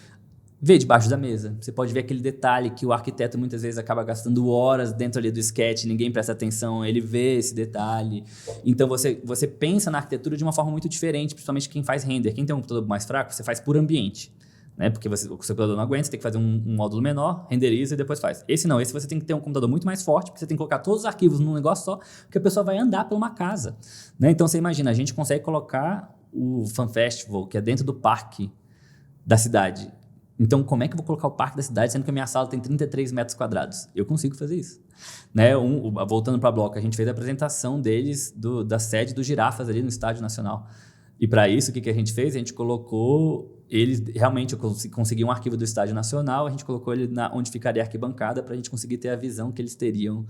ver debaixo da mesa. Você pode ver aquele detalhe que o arquiteto muitas vezes acaba gastando horas dentro ali do sketch, ninguém presta atenção, ele vê esse detalhe. Então você pensa na arquitetura de uma forma muito diferente, principalmente quem faz render. Quem tem um computador mais fraco, você faz por ambiente, né? Porque o seu computador não aguenta, você tem que fazer um módulo menor, renderiza e depois faz. Esse você tem que ter um computador muito mais forte, porque você tem que colocar todos os arquivos num negócio só, porque a pessoa vai andar por uma casa, né? Então você imagina, a gente consegue colocar o Fan Festival, que é dentro do parque da cidade. Então, como é que eu vou colocar o parque da cidade, sendo que a minha sala tem 33 metros quadrados? Eu consigo fazer isso. Né? Voltando para a Bloco, a gente fez a apresentação deles, da sede do Girafas ali no Estádio Nacional. E para isso, o que a gente fez? A gente colocou eles, realmente, eu consegui um arquivo do Estádio Nacional, a gente colocou ele onde ficaria a arquibancada para a gente conseguir ter a visão que eles teriam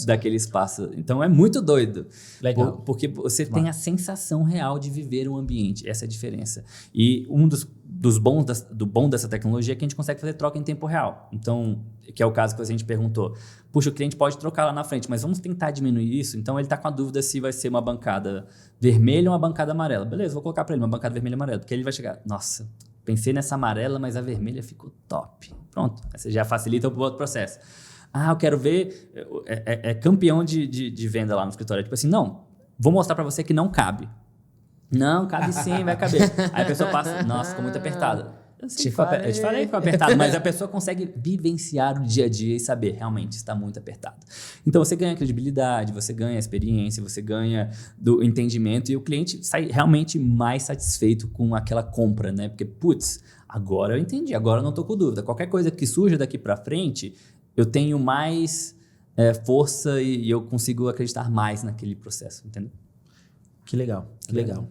daquele espaço. Então, é muito doido. Legal. Porque você tem a sensação real de viver um ambiente. Essa é a diferença. E um dos bom dessa tecnologia é que a gente consegue fazer troca em tempo real. Então, que é o caso que a gente perguntou. Puxa, o cliente pode trocar lá na frente, mas vamos tentar diminuir isso? Então, ele está com a dúvida se vai ser uma bancada vermelha ou uma bancada amarela. Beleza, vou colocar para ele uma bancada vermelha e amarela, porque ele vai chegar, nossa, pensei nessa amarela, mas a vermelha ficou top. Pronto, você já facilita o outro processo. Eu quero ver, é campeão de venda lá no escritório. Tipo assim, não, vou mostrar para você que não cabe. Não, cabe sim, vai caber. Aí a pessoa passa, nossa, ficou muito apertada. Eu te falei que ficou apertado, mas a pessoa consegue vivenciar o dia a dia e saber, realmente, está muito apertado. Então, você ganha credibilidade, você ganha experiência, você ganha do entendimento e o cliente sai realmente mais satisfeito com aquela compra, né? Porque, putz, agora eu entendi, agora eu não estou com dúvida. Qualquer coisa que surja daqui para frente, eu tenho mais força e eu consigo acreditar mais naquele processo, entendeu? Que legal, que legal.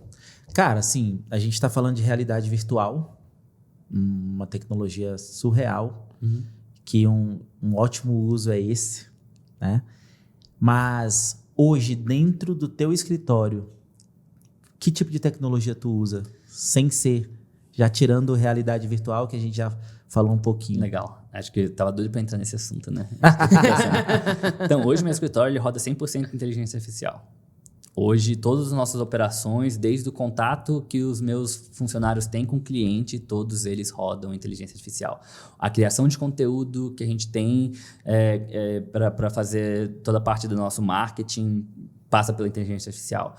Cara, assim, a gente está falando de realidade virtual, uma tecnologia surreal, que um ótimo uso é esse, né? Mas hoje, dentro do teu escritório, que tipo de tecnologia tu usa? Sem ser, já tirando realidade virtual, que a gente já falou um pouquinho. Legal. Acho que eu tava doido para entrar nesse assunto, né? Então, hoje meu escritório ele roda 100% inteligência artificial. Hoje, todas as nossas operações, desde o contato que os meus funcionários têm com o cliente, todos eles rodam inteligência artificial. A criação de conteúdo que a gente tem para fazer toda a parte do nosso marketing passa pela inteligência artificial.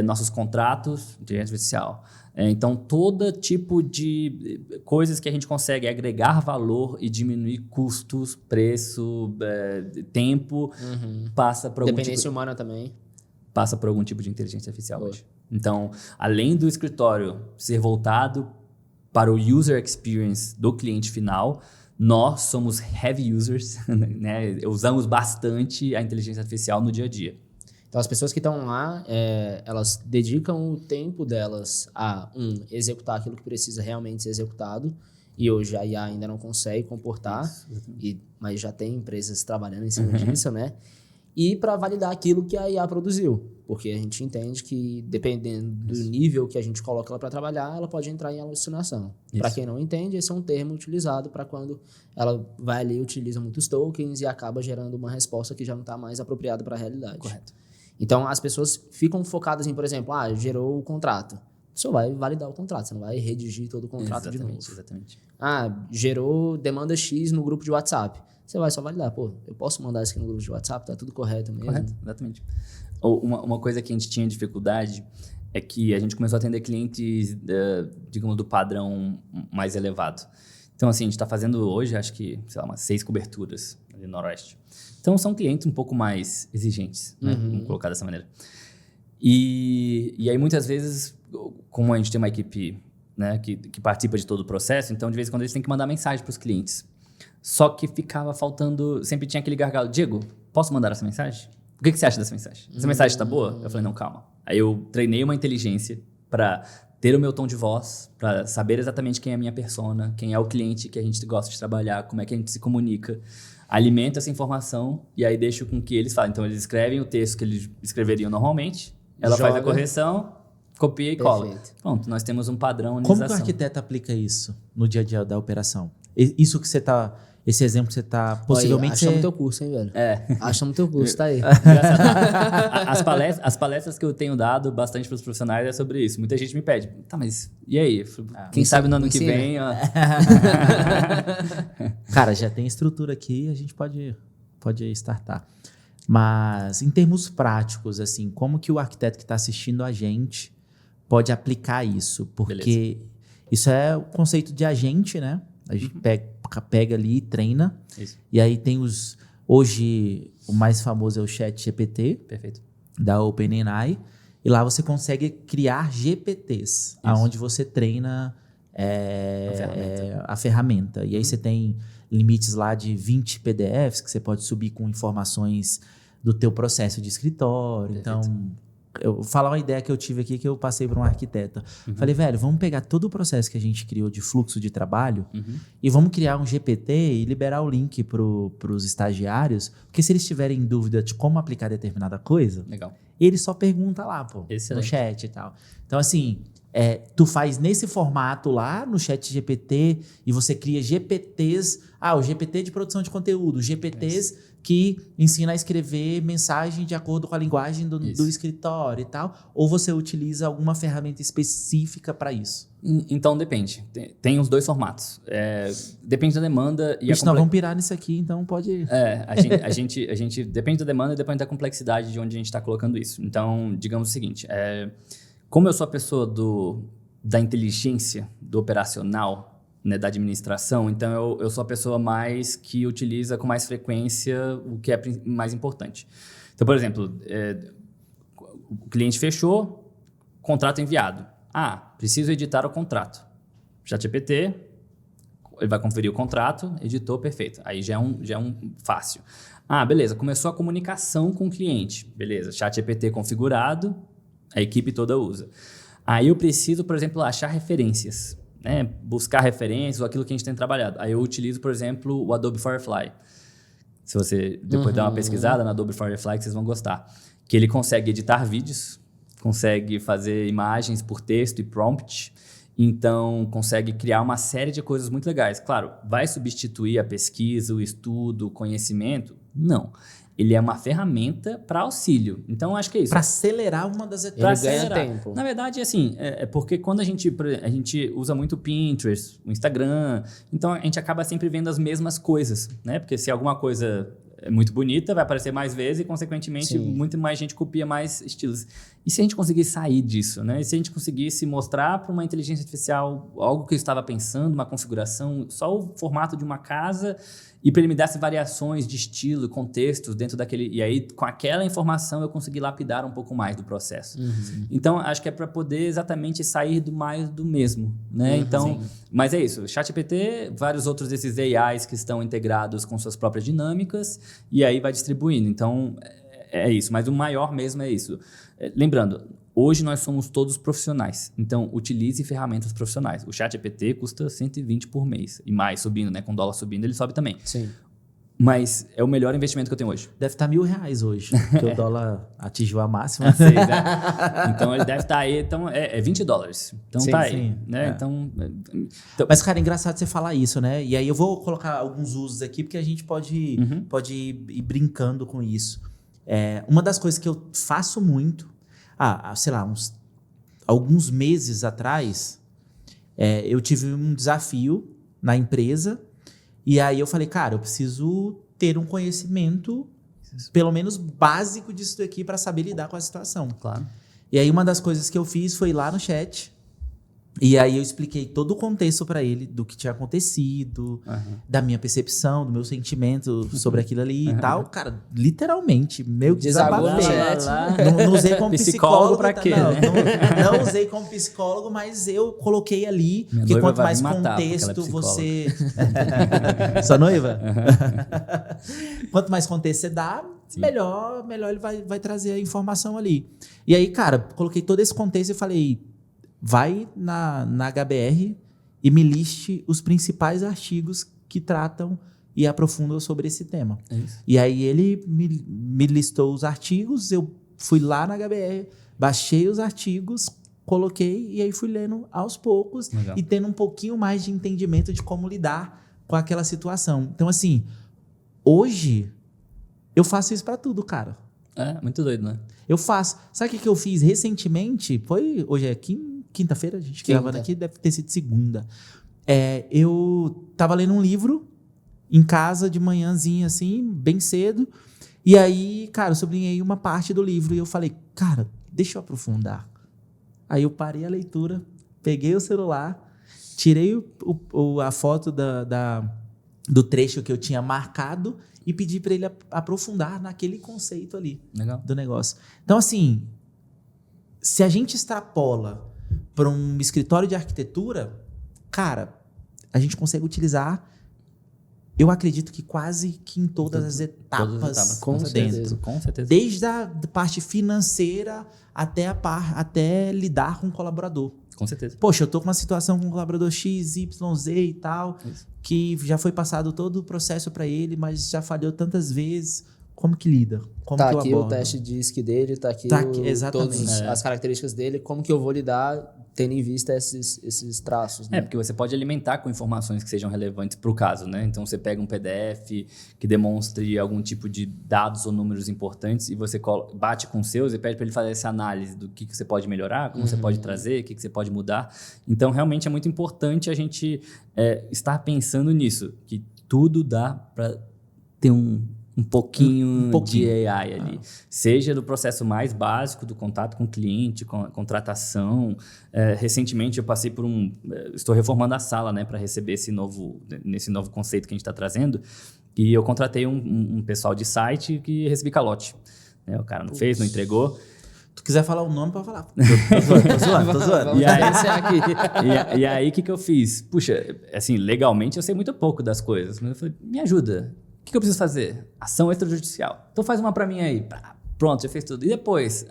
Nossos contratos, inteligência artificial. Então, todo tipo de coisas que a gente consegue agregar valor e diminuir custos, preço, tempo, passa por algum Dependência humana também. Passa por algum tipo de inteligência artificial hoje. Então, além do escritório ser voltado para o user experience do cliente final, nós somos heavy users, né? Usamos bastante a inteligência artificial no dia a dia. Então, as pessoas que estão lá, elas dedicam o tempo delas a, executar aquilo que precisa realmente ser executado, e hoje a IA ainda não consegue comportar, mas já tem empresas trabalhando em cima disso, né? E para validar aquilo que a IA produziu, porque a gente entende que, dependendo do nível que a gente coloca ela para trabalhar, ela pode entrar em alucinação. Para quem não entende, esse é um termo utilizado para quando ela vai ali e utiliza muitos tokens e acaba gerando uma resposta que já não está mais apropriada para a realidade. Correto. Então, as pessoas ficam focadas em, por exemplo, gerou o contrato. Você só vai validar o contrato, você não vai redigir todo o contrato de novo. Exatamente. Gerou demanda X no grupo de WhatsApp. Você vai só validar, eu posso mandar isso aqui no grupo de WhatsApp, tá tudo correto mesmo? Correto, exatamente. Uma coisa que a gente tinha dificuldade é que a gente começou a atender clientes, digamos, do padrão mais elevado. Então, assim, a gente está fazendo hoje, acho que, sei lá, umas 6 coberturas ali no Noroeste. Então, são clientes um pouco mais exigentes, né? Vamos colocar dessa maneira. E aí, muitas vezes, como a gente tem uma equipe, né, que participa de todo o processo, então, de vez em quando, eles têm que mandar mensagem para os clientes. Só que ficava faltando... Sempre tinha aquele gargalo. Diego, posso mandar essa mensagem? O que você acha dessa mensagem? Essa mensagem está boa? Eu falei, não, calma. Aí eu treinei uma inteligência para ter o meu tom de voz, para saber exatamente quem é a minha persona, quem é o cliente que a gente gosta de trabalhar, como é que a gente se comunica. Alimento essa informação e aí deixo com que eles falem. Então, eles escrevem o texto que eles escreveriam normalmente, ela faz a correção, copia e cola. Pronto, nós temos um padrão de Como que o arquiteto aplica isso no dia a dia da operação? Isso que você está... Esse exemplo que você está possivelmente... Achamos teu curso, hein, velho? Achamos teu curso, tá aí. As palestras que eu tenho dado bastante para os profissionais é sobre isso. Muita gente me pede, tá, mas e aí? Quem sabe no ano que vem... Ó. Cara, já tem estrutura aqui, a gente pode startar. Mas, em termos práticos, assim, como que o arquiteto que está assistindo a gente pode aplicar isso? Porque isso é o conceito de agente, né? A gente pega ali e treina. Isso. E aí tem hoje, o mais famoso é o ChatGPT. Perfeito. Da OpenAI. E lá você consegue criar GPTs, onde você treina a ferramenta. E aí você tem limites lá de 20 PDFs que você pode subir com informações do teu processo de escritório. Perfeito. Então, eu vou falar uma ideia que eu tive aqui que eu passei para um arquiteto. Falei, velho, vamos pegar todo o processo que a gente criou de fluxo de trabalho e vamos criar um GPT e liberar o link para os estagiários, porque se eles tiverem dúvida de como aplicar determinada coisa, ele só pergunta lá, no chat e tal. Então, assim, tu faz nesse formato lá no chat GPT e você cria GPTs, o GPT de produção de conteúdo, GPTs que ensina a escrever mensagem de acordo com a linguagem do escritório e tal, ou você utiliza alguma ferramenta específica para isso? Então, depende. Tem os dois formatos. Depende da demanda e nós vamos pirar nisso aqui, então pode... A gente depende da demanda e depende da complexidade de onde a gente está colocando isso. Então, digamos o seguinte, como eu sou a pessoa da inteligência, do operacional, né, da administração, então eu sou a pessoa mais que utiliza com mais frequência o que é mais importante. Então, por exemplo, o cliente fechou, contrato enviado. Preciso editar o contrato. ChatGPT, Ele vai conferir o contrato, editou, perfeito. Aí já é um fácil. Beleza, começou a comunicação com o cliente. Beleza, ChatGPT configurado, a equipe toda usa. Aí eu preciso, por exemplo, achar referências, né? Buscar referências ou aquilo que a gente tem trabalhado. Aí eu utilizo, por exemplo, o Adobe Firefly. Se você depois der uma pesquisada no Adobe Firefly, que vocês vão gostar. Que ele consegue editar vídeos, consegue fazer imagens por texto e prompt. Então, consegue criar uma série de coisas muito legais. Claro, vai substituir a pesquisa, o estudo, o conhecimento? Não. Ele é uma ferramenta para auxílio. Então, acho que é isso. Para acelerar uma das etapas. Ele ganha tempo. Na verdade, assim, é porque quando a gente usa muito o Pinterest, o Instagram, então a gente acaba sempre vendo as mesmas coisas, né? Porque se alguma coisa é muito bonita, vai aparecer mais vezes e, consequentemente, muito mais gente copia mais estilos. E se a gente conseguir sair disso, né? E se a gente conseguisse mostrar para uma inteligência artificial algo que eu estava pensando, uma configuração, só o formato de uma casa, e para ele me desse variações de estilo, contextos dentro daquele... E aí, com aquela informação, eu consegui lapidar um pouco mais do processo. Então, acho que é para poder exatamente sair do mais do mesmo, né? Então, mas é isso. ChatGPT, vários outros desses AIs que estão integrados com suas próprias dinâmicas, e aí vai distribuindo. Então, é isso. Mas o maior mesmo é isso. Lembrando, hoje nós somos todos profissionais, então utilize ferramentas profissionais. O ChatGPT custa 120 por mês e mais, subindo, né? Com o dólar subindo, ele sobe também. Sim. Mas é o melhor investimento que eu tenho hoje. Deve estar R$1.000 hoje, porque o dólar atingiu a máxima. Então ele deve estar aí, então é $20. Então Sim, tá aí, sim, né? é. Então, Mas, cara, é engraçado você falar isso, né? E aí eu vou colocar alguns usos aqui, porque a gente pode ir brincando com isso. Uma das coisas que eu faço muito, sei lá, alguns meses atrás, eu tive um desafio na empresa, e aí eu falei, cara, eu preciso ter um conhecimento, pelo menos básico disso daqui, para saber lidar com a situação. claro. E aí uma das coisas que eu fiz foi ir lá no chat, e aí eu expliquei todo o contexto para ele do que tinha acontecido, da minha percepção, do meu sentimento sobre aquilo ali e tal. Cara, literalmente, meu Desabou no desabafei. chat. Não usei como psicólogo. pra quê, não, né? não usei como psicólogo, mas eu coloquei ali. Minha Porque noiva quanto vai mais me matar, porque ela é contexto psicóloga. você... Sua noiva? Quanto mais contexto você dá, melhor ele vai trazer a informação ali. E aí, cara, coloquei todo esse contexto e falei... Vai na HBR e me liste os principais artigos que tratam e aprofundam sobre esse tema. É isso. E aí ele me listou os artigos, eu fui lá na HBR, baixei os artigos, coloquei e aí fui lendo aos poucos. Legal. E tendo um pouquinho mais de entendimento de como lidar com aquela situação. Então, assim, hoje eu faço isso para tudo, cara. Muito doido, né? Eu faço. Sabe o que eu fiz recentemente? Hoje é quinta-feira, a gente gravando aqui, deve ter sido segunda. Eu tava lendo um livro em casa de manhãzinha, assim, bem cedo. E aí, cara, eu sublinhei uma parte do livro e eu falei, cara, deixa eu aprofundar. Aí eu parei a leitura, peguei o celular, tirei a foto do trecho que eu tinha marcado e pedi para ele aprofundar naquele conceito ali. Legal. Do negócio. Então, assim, se a gente extrapola para um escritório de arquitetura, cara, a gente consegue utilizar, eu acredito que quase que em todas as etapas com dentro. certeza. Com certeza. Desde a parte financeira até lidar com o colaborador. Com certeza. Poxa, eu tô com uma situação com um colaborador X, Y, Z e tal, Isso. que já foi passado todo o processo para ele, mas já falhou tantas vezes. Como que lida? Como Tá que eu aqui abordo? o teste de DISC dele, tá aqui, exatamente. todas as características dele, como que eu vou lidar tendo em vista esses traços, né? Porque você pode alimentar com informações que sejam relevantes para o caso, né? Então, você pega um PDF que demonstre algum tipo de dados ou números importantes e você bate com os seus e pede para ele fazer essa análise do que você pode melhorar, como você pode trazer, o que você pode mudar. Então, realmente é muito importante a gente estar pensando nisso, que tudo dá para ter um pouquinho de AI ali. Seja do processo mais básico do contato com o cliente, com a contratação. Recentemente eu passei por estou reformando a sala, né, para receber nesse novo conceito que a gente está trazendo. E eu contratei um pessoal de site que recebi calote. O cara não fez, não entregou. Tu quiser falar o nome, pode falar. Tô zoando. Vamos diferenciar aqui. E aí, o que eu fiz? Puxa, assim, legalmente eu sei muito pouco das coisas. Mas eu falei, me ajuda. O que eu preciso fazer? Ação extrajudicial. Então faz uma pra mim aí. Pronto, já fez tudo. E depois?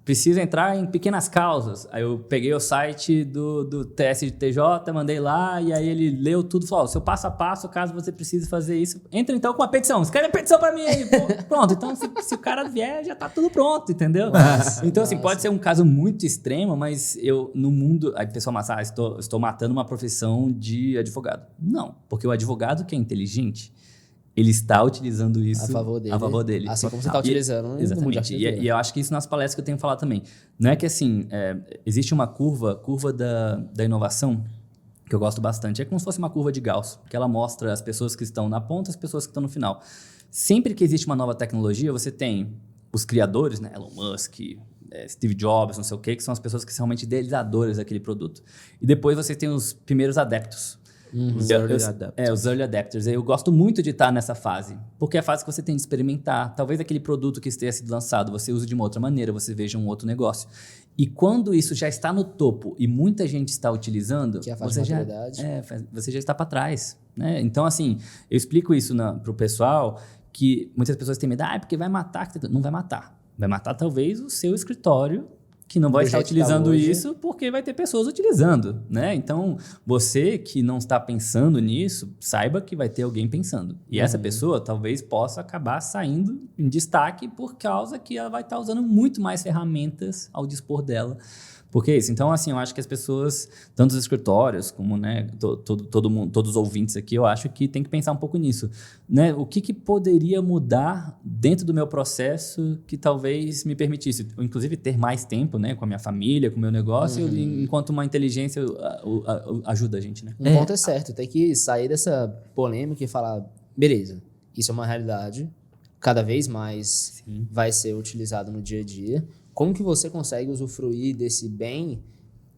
Preciso entrar em pequenas causas. Aí eu peguei o site do TSTJ, mandei lá, e aí ele leu tudo e falou, o seu passo a passo, caso você precise fazer isso, entra então com uma petição. Escreve a petição pra mim aí. Pronto, então se o cara vier, já tá tudo pronto, entendeu? Então, assim, pode ser um caso muito extremo, mas no mundo... Aí o pessoal pensa, estou matando uma profissão de advogado. Não, porque o advogado que é inteligente, ele está utilizando isso a favor dele. Assim como você está utilizando. Exatamente. E eu acho que isso nas palestras que eu tenho falado também. Não é que assim, existe uma curva da inovação, que eu gosto bastante. É como se fosse uma curva de Gauss, que ela mostra as pessoas que estão na ponta e as pessoas que estão no final. Sempre que existe uma nova tecnologia, você tem os criadores, né? Elon Musk, Steve Jobs, não sei o quê, que são as pessoas que são realmente idealizadores daquele produto. E depois você tem os primeiros adeptos. Os early adapters. Eu gosto muito de estar nessa fase, porque é a fase que você tem de experimentar. Talvez aquele produto que tenha sido lançado, você use de uma outra maneira, você veja um outro negócio. E quando isso já está no topo e muita gente está utilizando, que é a fase de maturidade. Você já está para trás. Né? Então, assim, eu explico isso para o pessoal, que muitas pessoas têm medo, porque vai matar. Não vai matar. Vai matar talvez o seu escritório, que não vai estar utilizando isso porque vai ter pessoas utilizando, né? Então, você que não está pensando nisso, saiba que vai ter alguém pensando. E essa pessoa talvez possa acabar saindo em destaque por causa que ela vai estar usando muito mais ferramentas ao dispor dela. Porque é isso. Então, assim, eu acho que as pessoas, tanto os escritórios como, né, todo mundo, todos os ouvintes aqui, eu acho que tem que pensar um pouco nisso. Né? O que poderia mudar dentro do meu processo que talvez me permitisse, inclusive, ter mais tempo, né, com a minha família, com o meu negócio, enquanto uma inteligência ajuda a gente, né? Um ponto é certo, tem que sair dessa polêmica e falar, beleza, isso é uma realidade, cada vez mais vai ser utilizado no dia a dia. Como que você consegue usufruir desse bem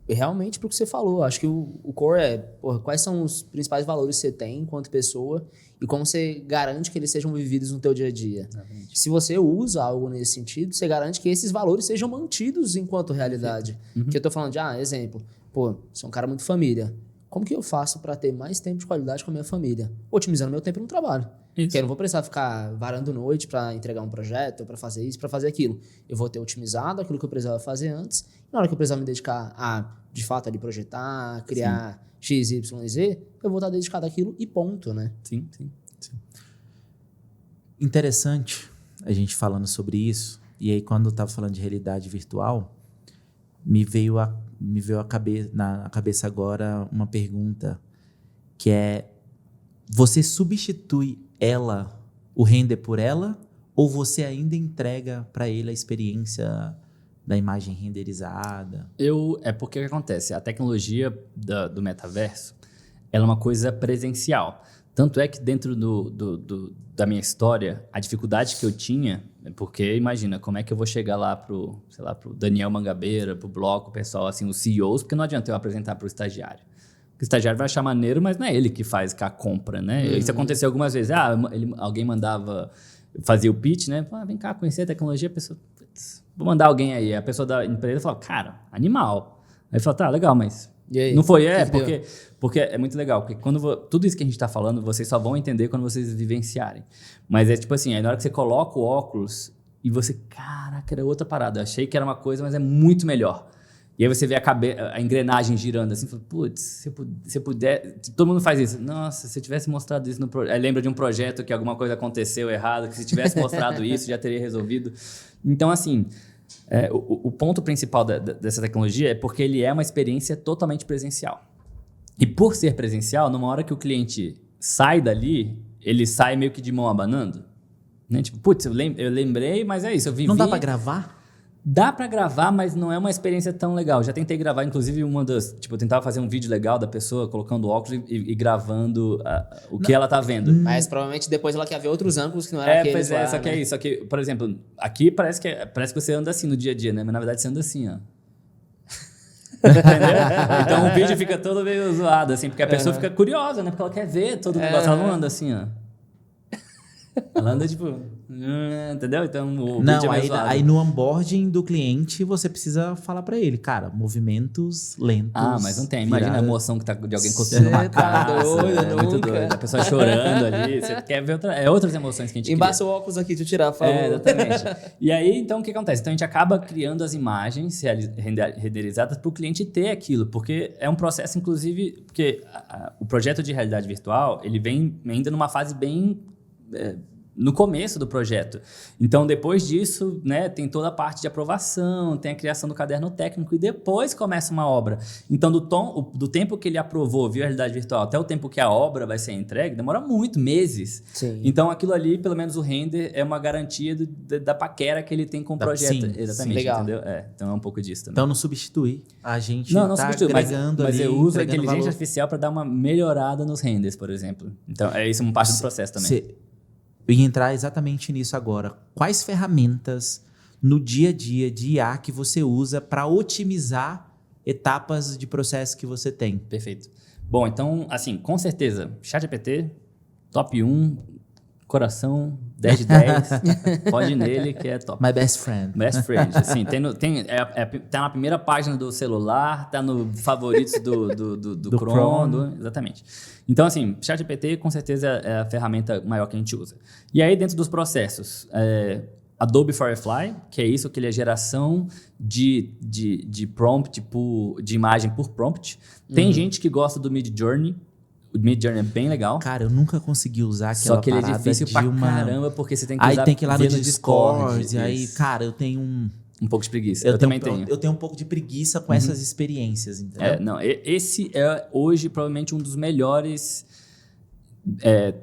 realmente pro que você falou? Acho que o core é, quais são os principais valores que você tem enquanto pessoa e como você garante que eles sejam vividos no teu dia a dia. Exatamente. Se você usa algo nesse sentido, você garante que esses valores sejam mantidos enquanto realidade. Que eu tô falando de, exemplo, sou um cara muito família. Como que eu faço para ter mais tempo de qualidade com a minha família? Otimizando meu tempo no trabalho. Porque eu não vou precisar ficar varando noite para entregar um projeto, para fazer isso, para fazer aquilo. Eu vou ter otimizado aquilo que eu precisava fazer antes. E na hora que eu precisar me dedicar a, de fato, ali projetar, criar X, Y, Z, eu vou estar dedicado àquilo e ponto, né? Sim. Interessante a gente falando sobre isso. E aí, quando eu estava falando de realidade virtual, me veio na cabeça agora uma pergunta que é: você substitui o render por ela, ou você ainda entrega para ele a experiência da imagem renderizada? É porque o que acontece? A tecnologia do metaverso, ela é uma coisa presencial. Tanto é que dentro da minha história, a dificuldade que eu tinha, porque imagina, como é que eu vou chegar lá pro Daniel Mangabeira, pro Bloco, o pessoal, assim, os CEOs, porque não adianta eu apresentar pro estagiário. O estagiário vai achar maneiro, mas não é ele que faz a compra, né? Isso aconteceu algumas vezes. Alguém fazia o pitch, né? Vem cá, conhecer a tecnologia, a pessoa, vou mandar alguém aí. A pessoa da empresa fala, cara, animal. Aí fala, tá, legal, mas não foi? Porque é muito legal, porque tudo isso que a gente tá falando, vocês só vão entender quando vocês vivenciarem. Mas é tipo assim, aí na hora que você coloca o óculos e você, caraca, era outra parada. Eu achei que era uma coisa, mas é muito melhor. E aí você vê a engrenagem girando assim, putz, se eu puder... Todo mundo faz isso. Nossa, se eu tivesse mostrado isso no projeto... Aí lembra de um projeto que alguma coisa aconteceu errado, que se tivesse mostrado isso, já teria resolvido. Então, assim, o ponto principal dessa tecnologia é porque ele é uma experiência totalmente presencial. E por ser presencial, numa hora que o cliente sai dali, ele sai meio que de mão abanando. Né? Tipo, putz, eu lembrei, mas é isso, eu vivi... Não dá para gravar? Dá pra gravar, mas não é uma experiência tão legal. Já tentei gravar, inclusive, eu tentava fazer um vídeo legal da pessoa, colocando óculos e gravando o que ela tá vendo. Mas provavelmente depois ela quer ver outros ângulos que não eram aqueles lá, só que é isso. Só que, por exemplo, aqui parece que você anda assim no dia a dia, né? Mas na verdade você anda assim, ó. Entendeu? Então o vídeo fica todo meio zoado, assim, porque a pessoa fica curiosa, né? Porque ela quer ver todo o negócio, ela não anda assim, ó. Ela anda tipo... entendeu? Então o Não, vídeo é mais aí, suave. aí no onboarding do cliente você precisa falar pra ele, cara, movimentos lentos. Mas não tem. Imagina a virada- emoção que tá de alguém construindo uma Cê tá casa. doido, É muito nunca. doido. A pessoa chorando ali. Você quer ver outras emoções que a gente Embaça o óculos aqui, deixa eu tirar, por favor. exatamente. E aí, então, o que acontece? Então, a gente acaba criando as imagens renderizadas para o cliente ter aquilo, porque é um processo, inclusive, porque o projeto de realidade virtual, ele vem ainda numa fase bem... no começo do projeto. Então, depois disso, né, tem toda a parte de aprovação, tem a criação do caderno técnico e depois começa uma obra. Então, do tempo que ele aprovou, viu a realidade virtual, até o tempo que a obra vai ser entregue, demora muito, meses. Sim. Então, aquilo ali, pelo menos o render, é uma garantia da paquera que ele tem com o projeto. Sim, Exatamente, legal. entendeu? Então, é um pouco disso também. Então não substitui. A gente não tá substitui, agregando mas ali, eu uso a entregando inteligência valor. artificial para dar uma melhorada nos renders, por exemplo. Então, isso é uma parte do processo também. Eu ia entrar exatamente nisso agora. Quais ferramentas no dia a dia de IA que você usa para otimizar etapas de processo que você tem? Perfeito. Bom, então, assim, com certeza, ChatGPT, top 1, coração, 10 de 10, pode ir nele que é top. My best friend. Best friend, assim, tá na primeira página do celular, tá no favoritos do Chrome, exatamente. Então, assim, ChatGPT com certeza é a ferramenta maior que a gente usa. E aí, dentro dos processos, Adobe Firefly, que é isso, que ele é geração de prompt, de imagem por prompt. Tem gente que gosta do Midjourney. O Midjourney é bem legal. Cara, eu nunca consegui usar aquela Só que ele é parada difícil de pra uma... caramba, porque você tem que Aí usar tem que ir lá no via Discord, e aí, isso. cara, eu tenho Um pouco de preguiça. Eu também tenho. Eu tenho um pouco de preguiça com essas experiências, entendeu? Não, esse é hoje provavelmente um dos melhores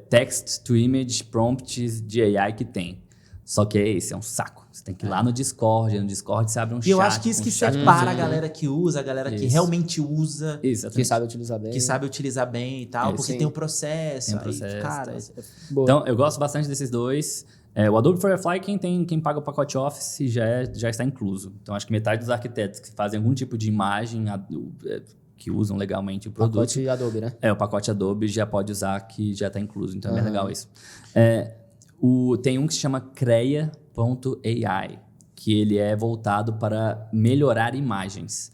text-to-image prompts de AI que tem. Só que é um saco. Você tem que ir lá no Discord você abre um chat. E eu acho que isso um que chat separa a galera que usa, a galera que Isso. realmente usa, Exatamente. Que sabe utilizar bem. que sabe utilizar bem e tal, porque sim. tem o processo. Tem o aí, processo, cara, tá. Boa. Então, eu gosto bastante desses dois. O Adobe Firefly, quem paga o pacote Office já está incluso. Então, acho que metade dos arquitetos que fazem algum tipo de imagem, que usam legalmente o produto... Pacote Adobe, né? O pacote Adobe já pode usar, que já está incluso. Então, é bem legal isso. Tem um que se chama Creia.ai, que ele é voltado para melhorar imagens.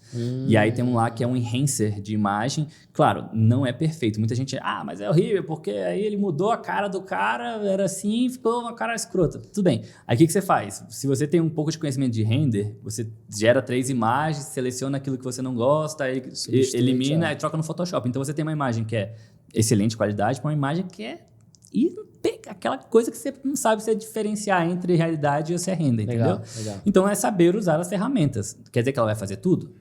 E aí tem um lá que é um enhancer de imagem. Claro, não é perfeito. Muita gente, mas é horrível, porque aí ele mudou a cara do cara, era assim, ficou uma cara escrota. Tudo bem. Aí o que você faz? Se você tem um pouco de conhecimento de render, você gera 3 imagens, seleciona aquilo que você não gosta, aí elimina e troca no Photoshop. Então você tem uma imagem que é excelente qualidade para uma imagem que é aquela coisa que você não sabe se diferenciar entre realidade ou se é render, entendeu? Legal. Então é saber usar as ferramentas. Quer dizer que ela vai fazer tudo?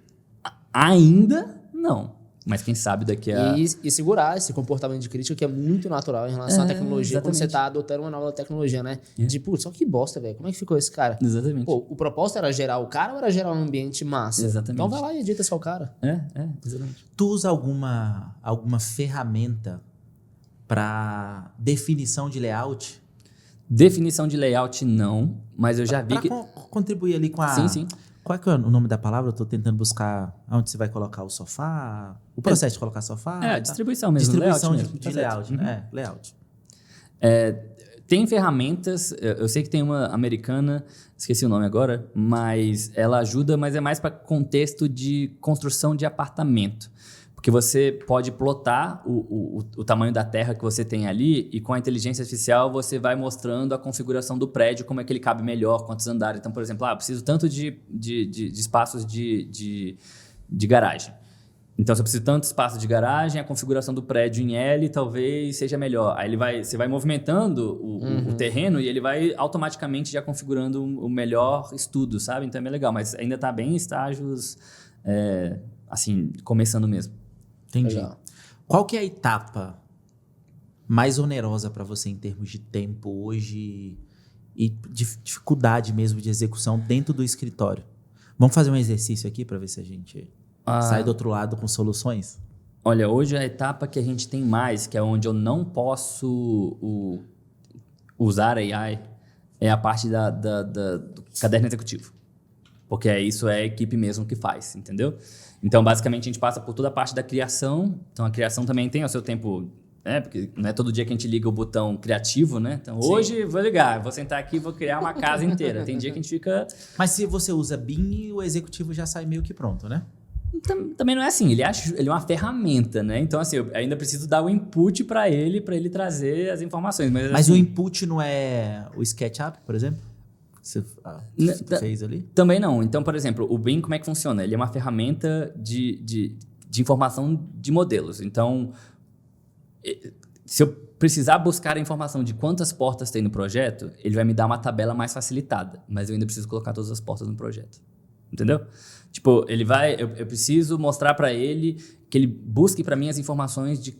Ainda não. Mas quem sabe daqui a... E segurar esse comportamento de crítica que é muito natural em relação à tecnologia, exatamente. quando você tá adotando uma nova tecnologia, né? Putz, só que bosta, velho. Como é que ficou esse cara? Exatamente. Pô, o propósito era gerar o cara ou era gerar um ambiente massa? Exatamente. Então vai lá e edita só o cara. Exatamente. tu usa alguma ferramenta para definição de layout? Definição de layout, não. Mas eu já vi Pra que... contribuir ali com a... Sim. Qual é que é o nome da palavra? Eu tô tentando buscar onde você vai colocar o sofá. O processo de colocar sofá. a distribuição mesmo. Distribuição layout mesmo. de Tá certo. layout, né? Layout. Tem ferramentas, eu sei que tem uma americana, esqueci o nome agora, mas ela ajuda, mas é mais para contexto de construção de apartamento. Porque você pode plotar o tamanho da terra que você tem ali e com a inteligência artificial você vai mostrando a configuração do prédio, como é que ele cabe melhor, quantos andares. Então, por exemplo, eu preciso tanto de espaços de garagem. Então, se eu preciso tanto espaço de garagem, a configuração do prédio em L talvez seja melhor. Aí você vai movimentando o terreno e ele vai automaticamente já configurando o melhor estudo, sabe? Então é bem legal, mas ainda está bem em estágios, assim, começando mesmo. Entendi. Legal. Qual que é a etapa mais onerosa para você em termos de tempo hoje e dificuldade mesmo de execução dentro do escritório? Vamos fazer um exercício aqui para ver se a gente sai do outro lado com soluções? Olha, hoje a etapa que a gente tem mais, que é onde eu não posso usar AI, é a parte do caderno executivo. Porque isso é a equipe mesmo que faz, entendeu? Então, basicamente, a gente passa por toda a parte da criação. Então, a criação também tem o seu tempo Porque não é todo dia que a gente liga o botão criativo, né? Então, hoje vou ligar, vou sentar aqui e vou criar uma casa inteira. Tem dia que a gente fica... Mas se você usa BIM, o executivo já sai meio que pronto, né? Também não é assim, ele é uma ferramenta, né? Então, assim, eu ainda preciso dar o input para ele trazer as informações. Mas assim, o input não é o SketchUp, por exemplo? Você fez ali? Também não. Então, por exemplo, o BIM, como é que funciona? Ele é uma ferramenta de informação de modelos. Então, se eu precisar buscar a informação de quantas portas tem no projeto, ele vai me dar uma tabela mais facilitada, mas eu ainda preciso colocar todas as portas no projeto. Entendeu? Tipo, eu preciso mostrar para ele que ele busque para mim as informações de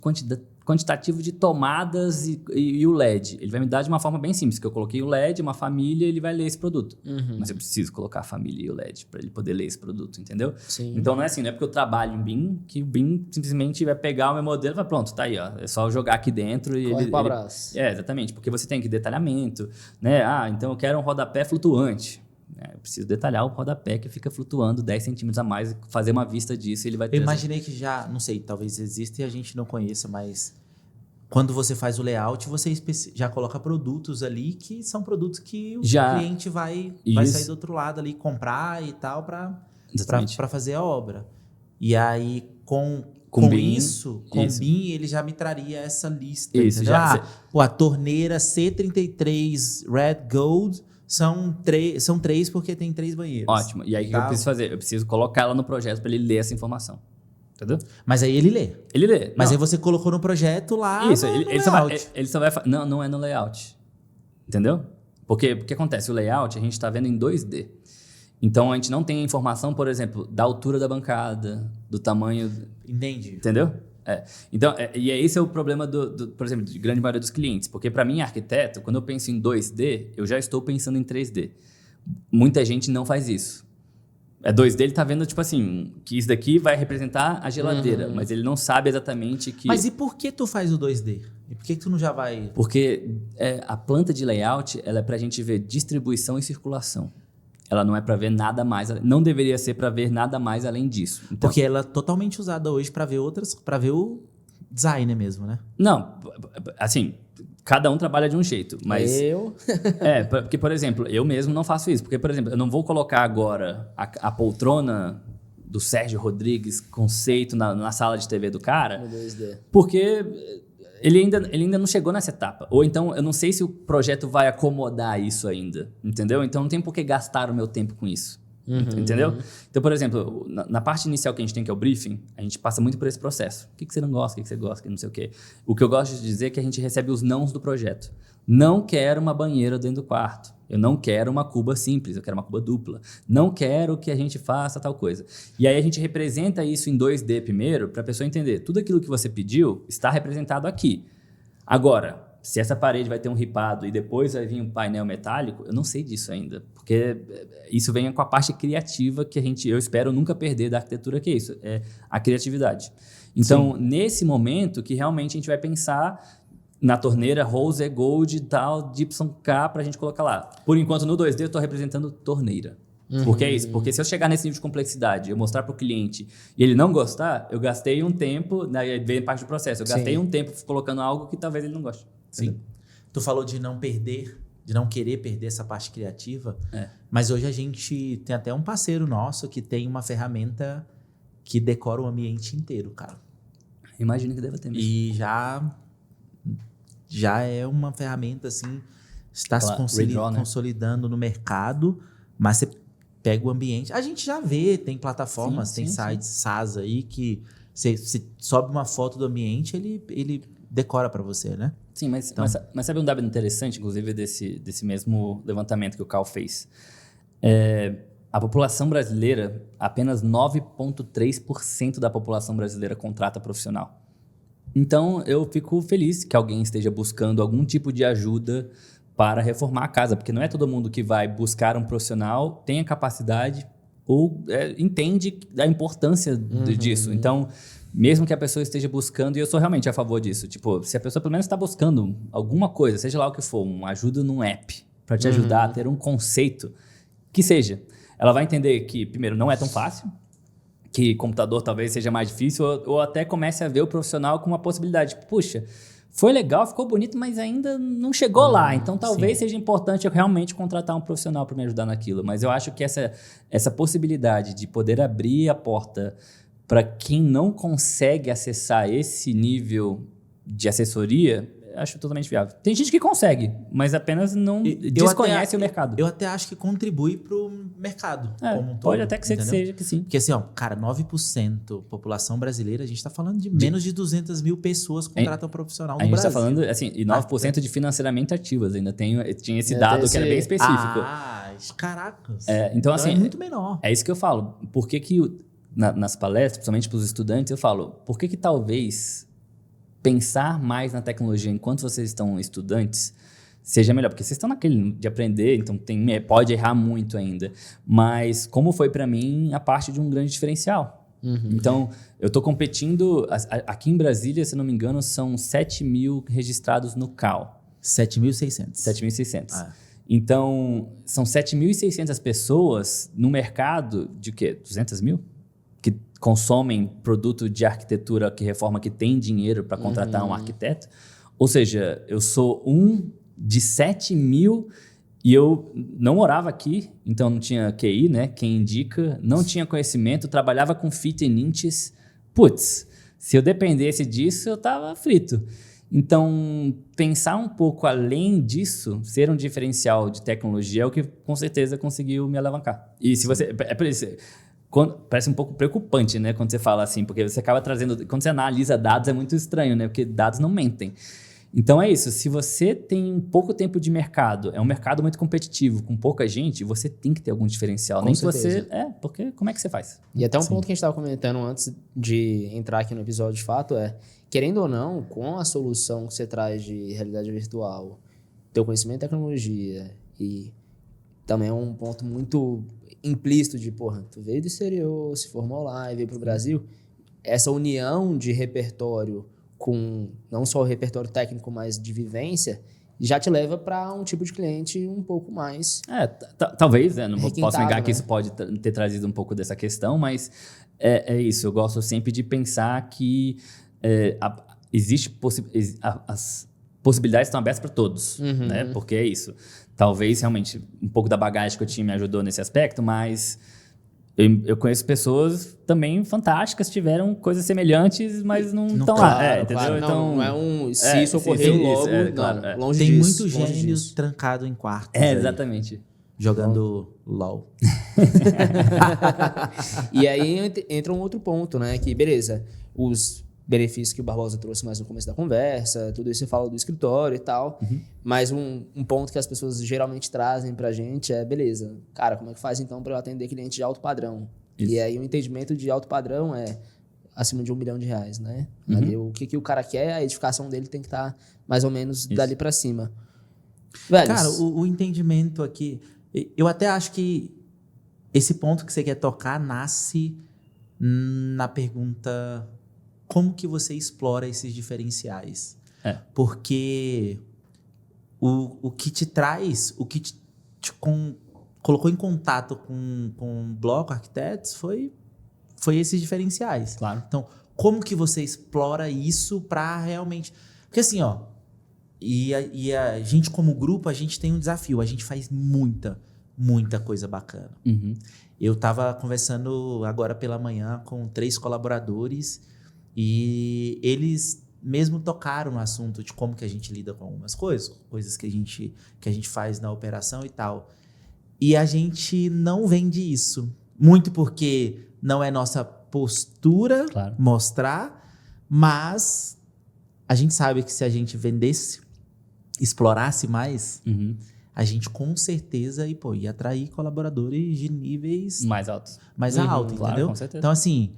quantitativo de tomadas e o LED. Ele vai me dar de uma forma bem simples, que eu coloquei o LED, uma família, ele vai ler esse produto. Mas eu preciso colocar a família e o LED para ele poder ler esse produto, entendeu? Sim. Então não é assim, não é porque eu trabalho em BIM que o BIM simplesmente vai pegar o meu modelo e vai, pronto, tá aí, ó. É só jogar aqui dentro e corre pro abraço. Exatamente, porque você tem que detalhamento, né? Então eu quero um rodapé flutuante. Eu preciso detalhar o rodapé que fica flutuando 10 centímetros a mais, fazer uma vista disso e ele vai ter... Eu imaginei que já, não sei, talvez exista e a gente não conheça, mas quando você faz o layout, você já coloca produtos ali que são produtos que o cliente vai sair do outro lado ali, comprar e tal, para fazer a obra. E aí, com BIM, BIM, ele já me traria essa lista. Isso, a torneira C33 Red Gold... São três porque tem 3 banheiros. Ótimo. E aí, o que eu preciso fazer? Eu preciso colocar ela no projeto para ele ler essa informação. Entendeu? Mas aí ele lê. Ele lê. Mas aí você colocou no projeto lá Isso, no layout. Ele só vai... Não é no layout. Entendeu? Porque o que acontece? O layout a gente está vendo em 2D. Então, a gente não tem a informação, por exemplo, da altura da bancada, do tamanho... Entendi. Entendeu? Então, esse é o problema, por exemplo, de grande maioria dos clientes. Porque, para mim, arquiteto, quando eu penso em 2D, eu já estou pensando em 3D. Muita gente não faz isso. 2D, ele tá vendo, tipo assim, que isso daqui vai representar a geladeira, mas ele não sabe exatamente que... Mas e por que tu faz o 2D? E por que tu não já vai... Porque a planta de layout, ela é pra gente ver distribuição e circulação. Ela não é para ver nada mais, não deveria ser para ver nada mais além disso. Então, porque ela é totalmente usada hoje para ver para ver o designer mesmo, né? Não, assim, cada um trabalha de um jeito, mas... porque, por exemplo, eu mesmo não faço isso. Porque, por exemplo, eu não vou colocar agora a poltrona do Sérgio Rodrigues, conceito, na sala de TV do cara, No 2D. Porque... Ele ainda não chegou nessa etapa. Ou então, eu não sei se o projeto vai acomodar isso ainda, entendeu? Então, não tem por que gastar o meu tempo com isso, entendeu? Então, por exemplo, na parte inicial que a gente tem, que é o briefing, a gente passa muito por esse processo. O que você não gosta, o que você gosta, que não sei o quê. O que eu gosto de dizer é que a gente recebe os nãos do projeto. Não quero uma banheira dentro do quarto. Eu não quero uma cuba simples, eu quero uma cuba dupla. Não quero que a gente faça tal coisa. E aí a gente representa isso em 2D primeiro, para a pessoa entender. Tudo aquilo que você pediu está representado aqui. Agora, se essa parede vai ter um ripado e depois vai vir um painel metálico, eu não sei disso ainda. Porque isso vem com a parte criativa que eu espero nunca perder da arquitetura, que é isso, é a criatividade. Então, nesse momento que realmente a gente vai pensar... na torneira Rose Gold e tal, Gibson K, pra gente colocar lá. Por enquanto, no 2D, eu tô representando torneira. Porque é isso. Porque se eu chegar nesse nível de complexidade, eu mostrar pro cliente e ele não gostar, eu gastei um tempo, vem parte do processo, eu gastei um tempo colocando algo que talvez ele não goste. Sim. Entendeu? Tu falou de não perder, de não querer perder essa parte criativa, mas hoje a gente tem até um parceiro nosso que tem uma ferramenta que decora o ambiente inteiro, cara. Imagino que deve ter mesmo. E já é uma ferramenta, assim, está se consolidando no mercado, mas você pega o ambiente. A gente já vê, tem plataformas, tem sites SaaS aí que você sobe uma foto do ambiente, ele decora para você, né? Sim, mas sabe um dado interessante, inclusive, desse mesmo levantamento que o Cal fez? A população brasileira, apenas 9,3% da população brasileira contrata profissional. Então, eu fico feliz que alguém esteja buscando algum tipo de ajuda para reformar a casa, porque não é todo mundo que vai buscar um profissional, tem a capacidade ou entende a importância disso. Então, mesmo que a pessoa esteja buscando, e eu sou realmente a favor disso, tipo, se a pessoa pelo menos está buscando alguma coisa, seja lá o que for, uma ajuda num app, para te ajudar a ter um conceito, que seja, ela vai entender que, primeiro, não é tão fácil, que computador talvez seja mais difícil, ou até comece a ver o profissional com uma possibilidade. Puxa, foi legal, ficou bonito, mas ainda não chegou lá. Então, talvez seja importante eu realmente contratar um profissional para me ajudar naquilo. Mas eu acho que essa possibilidade de poder abrir a porta para quem não consegue acessar esse nível de assessoria, acho totalmente viável. Tem gente que consegue, mas apenas não desconhece o mercado. Eu até acho que contribui pro mercado como um todo. Pode até que seja que sim. Porque assim, ó, cara, 9% população brasileira, a gente tá falando de menos de 200 mil pessoas que contratam profissional no Brasil. A gente tá falando, assim, e 9% de financeiramente ativas. Ainda tinha esse dado que era bem específico. Caracas. Então, assim, é muito menor. É isso que eu falo. Por que nas palestras, principalmente para os estudantes, eu falo, por que talvez pensar mais na tecnologia enquanto vocês estão estudantes seja melhor? Porque vocês estão naquele de aprender, então pode errar muito ainda. Mas como foi para mim a parte de um grande diferencial. Então, eu estou competindo... Aqui em Brasília, se não me engano, são 7 mil registrados no CAL. 7.600. 7.600. Então, são 7.600 pessoas no mercado de quê? 200 mil? Que consomem produto de arquitetura que reforma, que tem dinheiro para contratar um arquiteto. Ou seja, eu sou um de 7 mil e eu não morava aqui, então não tinha QI, né? Quem indica, não tinha conhecimento, trabalhava com fit and inches. Putz, se eu dependesse disso, eu estava frito. Então, pensar um pouco além disso, ser um diferencial de tecnologia é o que com certeza conseguiu me alavancar. E se você... É por isso... Parece um pouco preocupante, né? Quando você fala assim, porque você acaba trazendo... Quando você analisa dados é muito estranho, né? Porque dados não mentem. Então é isso, se você tem pouco tempo de mercado, é um mercado muito competitivo, com pouca gente, você tem que ter algum diferencial. Com Nem certeza. que você... porque como é que você faz? E até um ponto que a gente estava comentando antes de entrar aqui no episódio de fato querendo ou não, com a solução que você traz de realidade virtual, teu conhecimento de tecnologia e também é um ponto muito implícito de, tu veio do exterior, se formou lá e veio para o Brasil, essa união de repertório com não só o repertório técnico, mas de vivência, já te leva para um tipo de cliente um pouco mais... Talvez, não posso negar, né? Que isso pode ter trazido um pouco dessa questão, mas é isso, eu gosto sempre de pensar que as possibilidades estão abertas para todos, né? Porque é isso. Talvez, realmente, um pouco da bagagem que eu tinha me ajudou nesse aspecto, mas eu conheço pessoas também fantásticas, tiveram coisas semelhantes, mas não estão lá. Entendeu? Claro, então, não é um... Se isso ocorreu logo, claro, longe Tem disso. muito gênio trancado em quartos. Exatamente. Jogando LOL. E aí entra um outro ponto, né? Que, beleza, os benefícios que o Barbosa trouxe mais no começo da conversa, tudo isso você fala do escritório e tal, mas um ponto que as pessoas geralmente trazem pra gente é, beleza, cara, como é que faz então para eu atender cliente de alto padrão? Isso. E aí o entendimento de alto padrão é acima de R$1 milhão, né? Ali, o que o cara quer, a edificação dele tem que estar mais ou menos dali pra cima. Velho, cara, o entendimento aqui, eu até acho que esse ponto que você quer tocar nasce na pergunta... Como que você explora esses diferenciais? Porque o que te traz, o que te colocou em contato com o Bloco Arquitetos foi esses diferenciais. Claro. Então, como que você explora isso para realmente... Porque assim, ó, e a gente como grupo, a gente tem um desafio, a gente faz muita coisa bacana. Eu estava conversando agora pela manhã com 3 colaboradores e eles mesmo tocaram no assunto de como que a gente lida com algumas coisas que a gente faz na operação e tal. E a gente não vende isso. Muito porque não é nossa postura mostrar, mas a gente sabe que se a gente vendesse, explorasse mais, a gente com certeza ia atrair colaboradores de níveis mais altos. Mais altos, entendeu? Com certeza. Então, assim...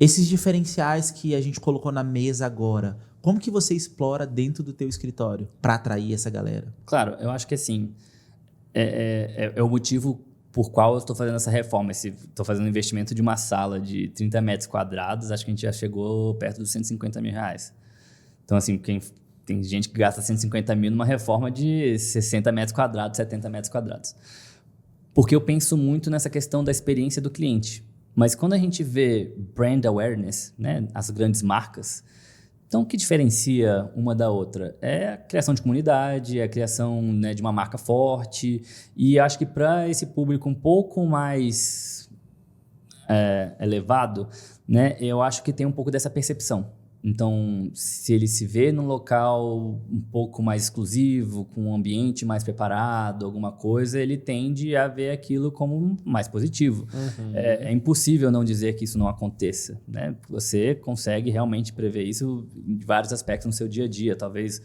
Esses diferenciais que a gente colocou na mesa agora, como que você explora dentro do teu escritório para atrair essa galera? Claro, eu acho que assim, é o motivo por qual eu estou fazendo essa reforma. Estou fazendo um investimento de uma sala de 30 metros quadrados, acho que a gente já chegou perto dos R$150 mil. Então, assim, tem gente que gasta 150 mil numa reforma de 60 metros quadrados, 70 metros quadrados. Porque eu penso muito nessa questão da experiência do cliente. Mas quando a gente vê brand awareness, né, as grandes marcas, então o que diferencia uma da outra? É a criação de comunidade, é a criação, né, de uma marca forte. E acho que para esse público um pouco mais elevado, né, eu acho que tem um pouco dessa percepção. Então, se ele se vê num local um pouco mais exclusivo, com um ambiente mais preparado, alguma coisa, ele tende a ver aquilo como mais positivo. É impossível não dizer que isso não aconteça, né? Você consegue realmente prever isso em vários aspectos no seu dia a dia. Talvez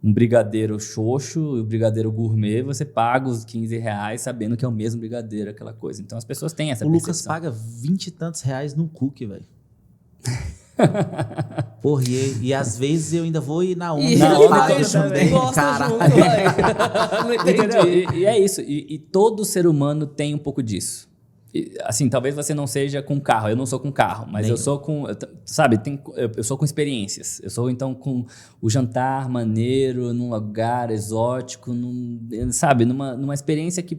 um brigadeiro xoxo e o brigadeiro gourmet, você paga os R$15 sabendo que é o mesmo brigadeiro, aquela coisa. Então, as pessoas têm essa percepção. O Lucas paga 20 e tantos reais num cookie, velho. Porra, e às vezes eu ainda vou ir na onda eu pago também. Caralho. Não entendi. E é isso. E todo ser humano tem um pouco disso. Assim, talvez você não seja com carro. Eu não sou com carro, mas eu sou com... Sabe, eu sou com experiências. Eu sou, então, com o jantar maneiro, num lugar exótico, sabe? Numa experiência que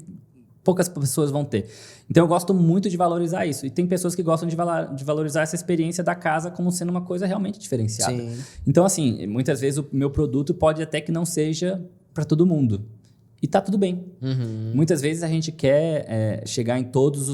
poucas pessoas vão ter. Então, eu gosto muito de valorizar isso. E tem pessoas que gostam de valorizar essa experiência da casa como sendo uma coisa realmente diferenciada. Sim. Então, assim, muitas vezes o meu produto pode até que não seja para todo mundo. E tá tudo bem. Muitas vezes a gente quer chegar em todos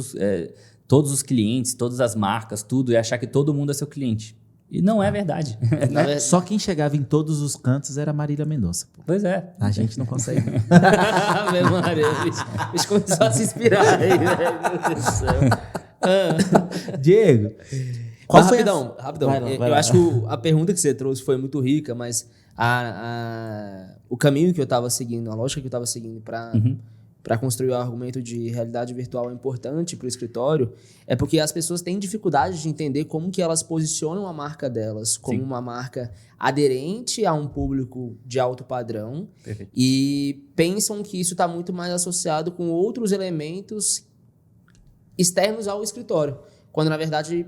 os clientes, todas as marcas, tudo, e achar que todo mundo é seu cliente. E não é verdade. Né? Só quem chegava em todos os cantos era Marília Mendonça. Pô. Pois é. A gente não consegue. Meu Maria, o bicho começou a se inspirar aí, velho. Meu Deus do céu. Diego, Mas rapidão. Vai lá, vai eu lá. acho que a pergunta que você trouxe foi muito rica, mas o caminho que eu estava seguindo, a lógica que eu estava seguindo para construir o argumento de realidade virtual é importante para o escritório, é porque as pessoas têm dificuldade de entender como que elas posicionam a marca delas como uma marca aderente a um público de alto padrão. Perfeito. E pensam que isso está muito mais associado com outros elementos externos ao escritório, quando na verdade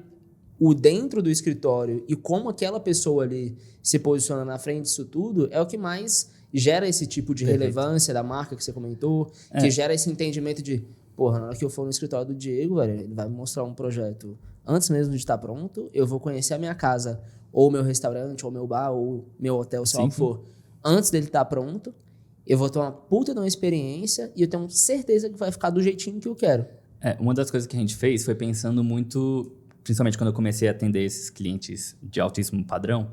o dentro do escritório e como aquela pessoa ali se posiciona na frente disso tudo é o que mais gera esse tipo de relevância da marca que você comentou, que gera esse entendimento de, porra, na hora que eu for no escritório do Diego, velho, ele vai me mostrar um projeto antes mesmo de estar pronto, eu vou conhecer a minha casa, ou meu restaurante, ou meu bar, ou meu hotel, se lá for, antes dele estar pronto, eu vou ter uma puta de uma experiência e eu tenho certeza que vai ficar do jeitinho que eu quero. Uma das coisas que a gente fez foi pensando muito, principalmente quando eu comecei a atender esses clientes de altíssimo padrão,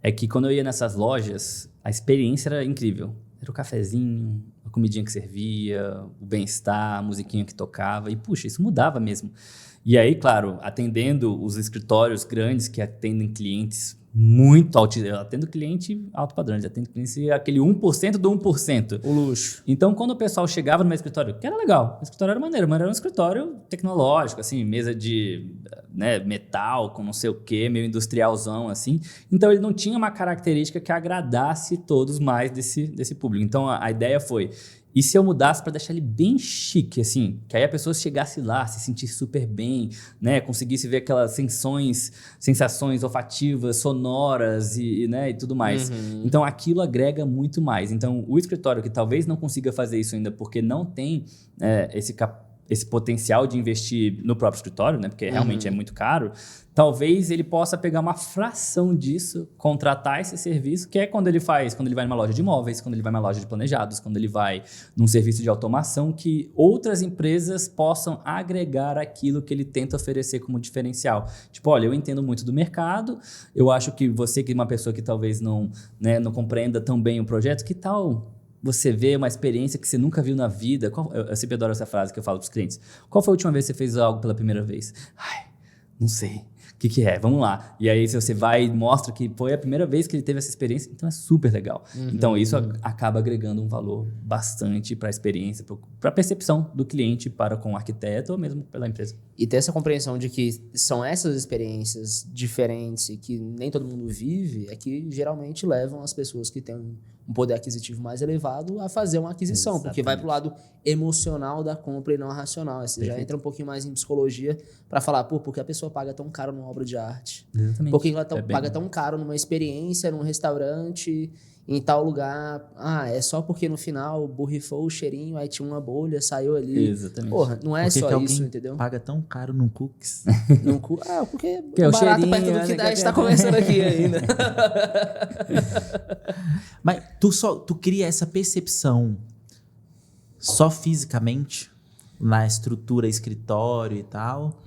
é que quando eu ia nessas lojas, a experiência era incrível. Era o cafezinho, a comidinha que servia, o bem-estar, a musiquinha que tocava. E, puxa, isso mudava mesmo. E aí, claro, atendendo os escritórios grandes que atendem clientes muito altos. Eu atendo cliente alto padrão, eu atendo clientes aquele 1% do 1%. O luxo. Então, quando o pessoal chegava no meu escritório, que era legal, o escritório era maneiro, mas era um escritório tecnológico, assim, mesa de metal, com não sei o quê, meio industrialzão, assim. Então, ele não tinha uma característica que agradasse todos mais desse público. Então, a ideia foi, e se eu mudasse para deixar ele bem chique, assim, que aí a pessoa chegasse lá, se sentisse super bem, né, conseguisse ver aquelas sensações olfativas, sonoras e tudo mais. Então, aquilo agrega muito mais. Então, o escritório que talvez não consiga fazer isso ainda porque não tem esse potencial de investir no próprio escritório, né, porque realmente é muito caro, talvez ele possa pegar uma fração disso, contratar esse serviço, que é quando ele vai numa loja de imóveis, quando ele vai numa loja de planejados, quando ele vai num serviço de automação, que outras empresas possam agregar aquilo que ele tenta oferecer como diferencial. Tipo, olha, eu entendo muito do mercado, eu acho que você, que é uma pessoa que talvez não compreenda tão bem o projeto, que tal você vê uma experiência que você nunca viu na vida? Eu sempre adoro essa frase que eu falo para os clientes. Qual foi a última vez que você fez algo pela primeira vez? Ai, não sei. O que é? Vamos lá. E aí, se você vai e mostra que foi a primeira vez que ele teve essa experiência, então é super legal. Então, isso acaba agregando um valor bastante para a experiência, para a percepção do cliente para com o arquiteto ou mesmo pela empresa. E ter essa compreensão de que são essas experiências diferentes e que nem todo mundo vive, é que geralmente levam as pessoas que têm um poder aquisitivo mais elevado a fazer uma aquisição, Exatamente. porque vai pro lado emocional da compra e não racional. Aí você já entra um pouquinho mais em psicologia para falar, por que a pessoa paga tão caro numa obra de arte? Exatamente. Por que ela paga tão caro numa experiência, num restaurante? em tal lugar, é só porque no final borrifou o cheirinho, aí tinha uma bolha, saiu ali. Exatamente. Porra, não é Por que só que alguém isso, entendeu? paga tão caro num cookies? Porque Que é é o barato cheirinho, perto do que né, a gente tá conversando aqui ainda. Mas tu cria essa percepção só fisicamente, na estrutura escritório e tal,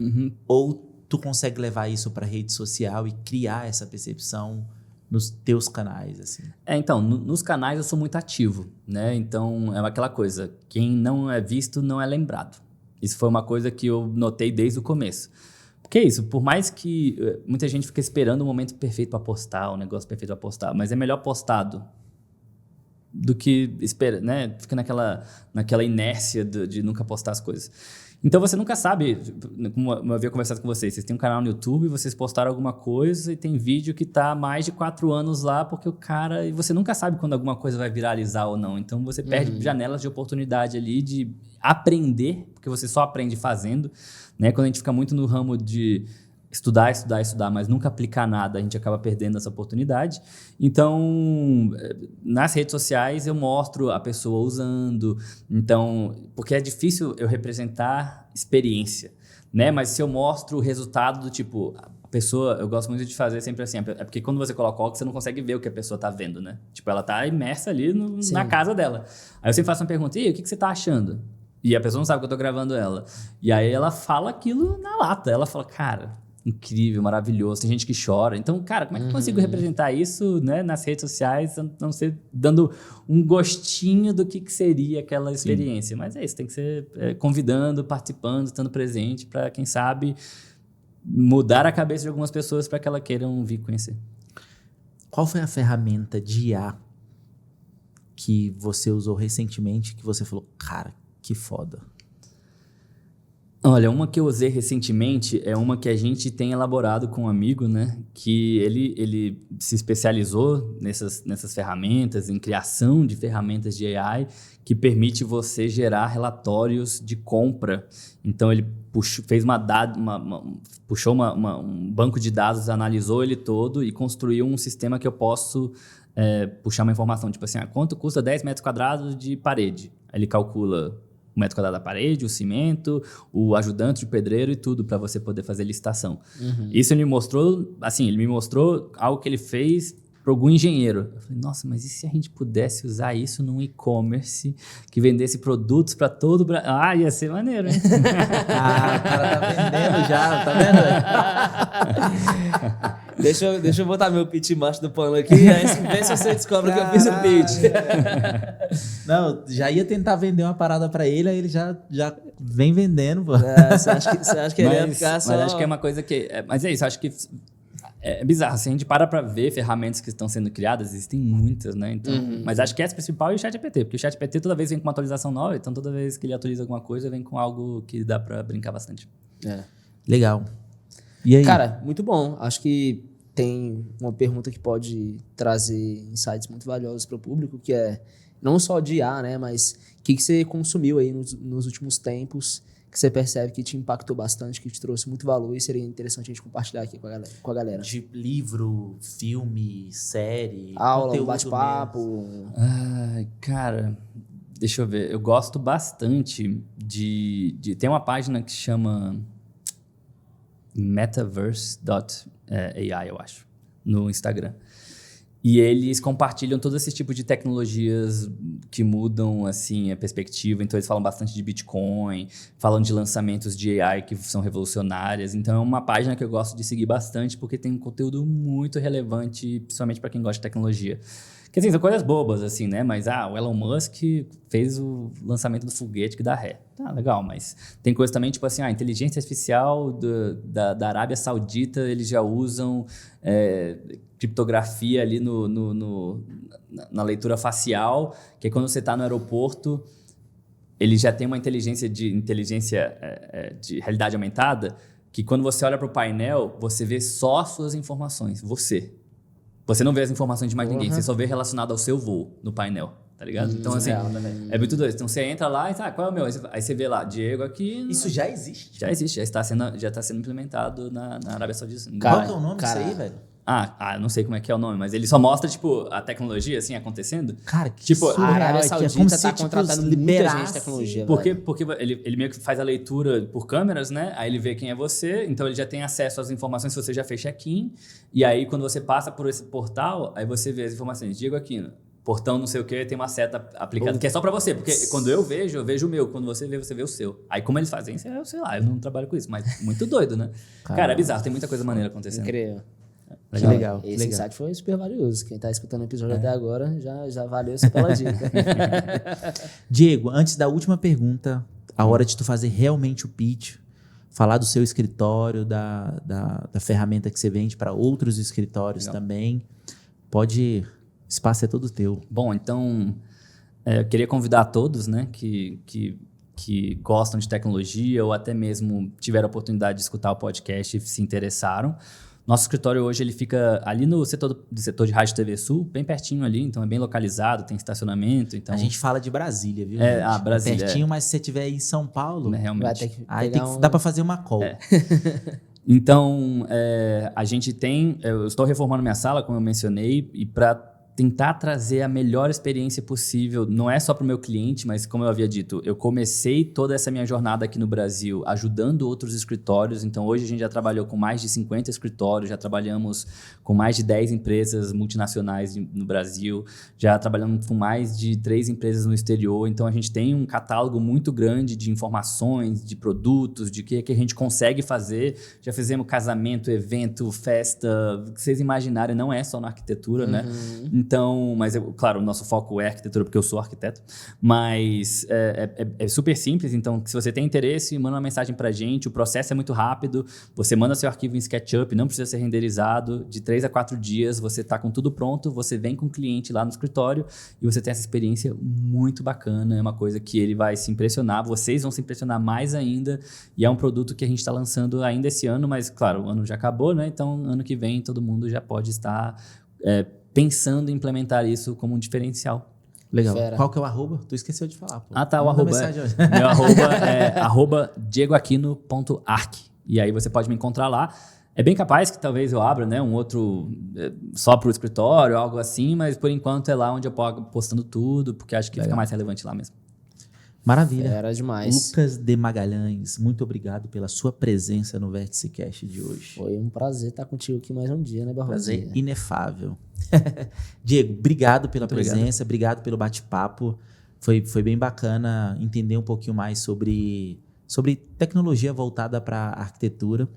ou tu consegue levar isso para rede social e criar essa percepção nos teus canais, assim? Então, nos canais eu sou muito ativo, né? Então, é aquela coisa, quem não é visto não é lembrado. Isso foi uma coisa que eu notei desde o começo. Porque é isso, por mais que muita gente fica esperando o momento perfeito para postar, o negócio perfeito para postar, mas é melhor postado do que espera, né? Fica naquela inércia de nunca postar as coisas. Então você nunca sabe, como eu havia conversado com vocês têm um canal no YouTube, vocês postaram alguma coisa e tem vídeo que tá há mais de 4 anos lá, porque e você nunca sabe quando alguma coisa vai viralizar ou não. Então você perde janelas de oportunidade ali de aprender, porque você só aprende fazendo, né? Quando a gente fica muito no ramo de estudar, mas nunca aplicar nada, a gente acaba perdendo essa oportunidade. Então, nas redes sociais eu mostro a pessoa usando, então, porque é difícil eu representar experiência, né? Mas se eu mostro o resultado do tipo, a pessoa, eu gosto muito de fazer sempre assim, é porque quando você coloca óculos, você não consegue ver o que a pessoa tá vendo, né? Tipo, ela tá imersa ali na casa dela. Aí eu sempre faço uma pergunta, e aí, o que você tá achando? E a pessoa não sabe que eu tô gravando ela. E aí ela fala aquilo na lata, ela fala, cara, incrível, maravilhoso, tem gente que chora. Então, cara, como é que eu consigo representar isso, né, nas redes sociais, não ser dando um gostinho do que seria aquela experiência? Mas é isso, tem que ser convidando, participando, estando presente para, quem sabe, mudar a cabeça de algumas pessoas para que elas queiram vir conhecer. Qual foi a ferramenta de IA que você usou recentemente que você falou, cara, que foda? Olha, uma que eu usei recentemente é uma que a gente tem elaborado com um amigo, né? Que ele se especializou nessas ferramentas, em criação de ferramentas de AI, que permite você gerar relatórios de compra. Então, ele puxou um banco de dados, analisou ele todo e construiu um sistema que eu posso puxar uma informação, tipo assim, quanto custa 10 metros quadrados de parede? Aí ele calcula o metro quadrado da parede, o cimento, o ajudante de pedreiro e tudo para você poder fazer licitação. Isso ele me mostrou algo que ele fez para algum engenheiro. Eu falei, nossa, mas e se a gente pudesse usar isso num e-commerce que vendesse produtos para todo o Brasil? Ia ser maneiro, hein? O cara tá vendendo já, tá vendo? Deixa eu botar meu pitch embaixo do pano aqui, aí vê se você descobre que eu fiz o pitch. Não, já ia tentar vender uma parada pra ele, aí ele já vem vendendo, pô. Você acha que ele ia ficar só... Mas acho que é uma coisa que... Mas é isso, acho que é bizarro. Se a gente para ver ferramentas que estão sendo criadas, existem muitas, né? Então, mas acho que essa principal é o ChatGPT, porque o ChatGPT toda vez vem com uma atualização nova, então toda vez que ele atualiza alguma coisa, vem com algo que dá pra brincar bastante. Legal. E aí? Cara, muito bom. Acho que tem uma pergunta que pode trazer insights muito valiosos para o público, que é não só de IA, né? Mas o que você consumiu aí nos últimos tempos que você percebe que te impactou bastante, que te trouxe muito valor e seria interessante a gente compartilhar aqui com a galera. De livro, filme, série, aula, conteúdo bate-papo. Cara, deixa eu ver. Eu gosto bastante tem uma página que chama metaverse.ai, eu acho, no Instagram. E eles compartilham todo esse tipo de tecnologias que mudam assim, a perspectiva. Então, eles falam bastante de Bitcoin, falam de lançamentos de AI que são revolucionárias. Então, é uma página que eu gosto de seguir bastante porque tem um conteúdo muito relevante, principalmente para quem gosta de tecnologia. Que assim, são coisas bobas, assim, né? Mas, o Elon Musk fez o lançamento do foguete que dá ré. Tá, legal, mas tem coisa também, tipo assim, a inteligência artificial da Arábia Saudita, eles já usam criptografia ali na leitura facial, que é quando você está no aeroporto, ele já tem uma inteligência de realidade aumentada, que quando você olha para o painel, você vê só as suas informações, você. Você não vê as informações de mais ninguém, você só vê relacionado ao seu voo no painel, tá ligado? Então, assim, é muito doido. Então, você entra lá e qual é o meu? Aí você vê lá, Diego aqui... Isso já existe? Já existe, já está sendo implementado na Arábia Saudita. Qual que é o nome disso aí, velho? Eu não sei como é que é o nome, mas ele só mostra, tipo, a tecnologia, assim, acontecendo. Cara, que Tipo, surreal, A Arábia é que Saudita como se, tá tipo, contratando muita liberasse- gente de tecnologia. Porque velho. ele meio que faz a leitura por câmeras, né? Aí ele vê quem é você, então ele já tem acesso às informações se você já fez check-in. E aí, quando você passa por esse portal, aí você vê as informações. Diego Aquino, portão não sei o que, tem uma seta aplicada, que é só pra você. Porque quando eu vejo o meu. Quando você vê o seu. Aí como eles fazem isso, eu sei lá, eu não trabalho com isso. Mas muito doido, né? Cara, é bizarro, tem muita coisa maneira acontecendo. Incrível. Que legal, que Esse legal. insight foi super valioso. Quem tá escutando o episódio até agora já valeu só pela dica. Diego, antes da última pergunta, a hora de tu fazer realmente o pitch, falar do seu escritório, da ferramenta que você vende para outros escritórios também. Pode, espaço é todo teu. Bom, então, eu queria convidar a todos, né, que gostam de tecnologia ou até mesmo tiveram a oportunidade de escutar o podcast e se interessaram. Nosso escritório hoje ele fica ali no setor de Rádio TV Sul, bem pertinho ali, então é bem localizado, tem estacionamento. Então, A gente fala de Brasília, viu? É, gente? Brasília, pertinho, mas se você estiver aí em São Paulo, né, Vai realmente. ter que aí pegar dá para fazer uma call. Então, a gente eu estou reformando minha sala, como eu mencionei, e para tentar trazer a melhor experiência possível, não é só para o meu cliente, mas como eu havia dito, eu comecei toda essa minha jornada aqui no Brasil ajudando outros escritórios, então hoje a gente já trabalhou com mais de 50 escritórios, já trabalhamos com mais de 10 empresas multinacionais no Brasil, já trabalhamos com mais de 3 empresas no exterior, então a gente tem um catálogo muito grande de informações, de produtos, de que a gente consegue fazer, já fizemos casamento, evento, festa, o que vocês imaginarem, não é só na arquitetura, né? Então, mas claro, o nosso foco é arquitetura porque eu sou arquiteto, mas é super simples, então se você tem interesse, manda uma mensagem pra gente, o processo é muito rápido, você manda seu arquivo em SketchUp, não precisa ser renderizado, de 3 a 4 dias você tá com tudo pronto, você vem com o cliente lá no escritório e você tem essa experiência muito bacana, é uma coisa que ele vai se impressionar, vocês vão se impressionar mais ainda, e é um produto que a gente está lançando ainda esse ano, mas claro, o ano já acabou, né? Então ano que vem todo mundo já pode estar pensando em implementar isso como um diferencial. Legal. Fera. Qual que é o arroba? Tu esqueceu de falar, pô. Tá, o Manda arroba. mensagem hoje. Meu arroba é @diegoaquino.arc. E aí você pode me encontrar lá. É bem capaz que talvez eu abra, né, um outro só para o escritório, algo assim, mas por enquanto é lá onde eu posto postando tudo, porque acho que fica mais relevante lá mesmo. Maravilha. Era demais. Lucas de Magalhães, muito obrigado pela sua presença no Vértice Cast de hoje. Foi um prazer estar contigo aqui mais um dia, né, Barrosinha? Prazer inefável. Diego, obrigado pela Muito obrigado. presença, obrigado pelo bate-papo. Foi bem bacana entender um pouquinho mais sobre tecnologia voltada para arquitetura.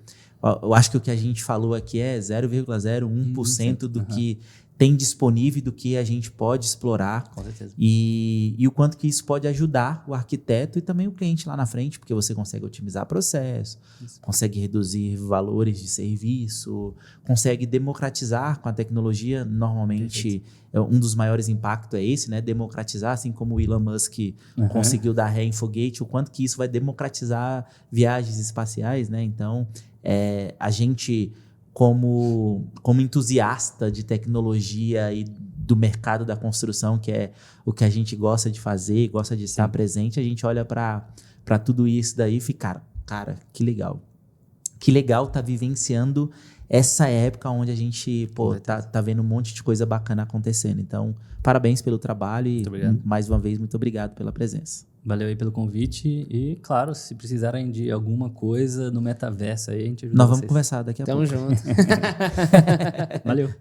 Eu acho que o que a gente falou aqui é 0,01% do que tem disponível, do que a gente pode explorar. Com certeza. E o quanto que isso pode ajudar o arquiteto e também o cliente lá na frente, porque você consegue otimizar processo, consegue reduzir valores de serviço, consegue democratizar com a tecnologia. Normalmente, um dos maiores impactos é esse, né? Democratizar, assim como o Elon Musk conseguiu dar ré em foguete, o quanto que isso vai democratizar viagens espaciais, né? Então, a gente, como entusiasta de tecnologia e do mercado da construção, que é o que a gente gosta de fazer, gosta de estar presente, a gente olha para tudo isso daí e fica, cara, que legal. Que legal tá vivenciando essa época onde a gente tá vendo um monte de coisa bacana acontecendo. Então, parabéns pelo trabalho e, mais uma vez, muito obrigado pela presença. Valeu aí pelo convite e, claro, se precisarem de alguma coisa no metaverso aí, a gente ajuda Nós vamos vocês. conversar daqui a Tamo pouco. junto. Valeu.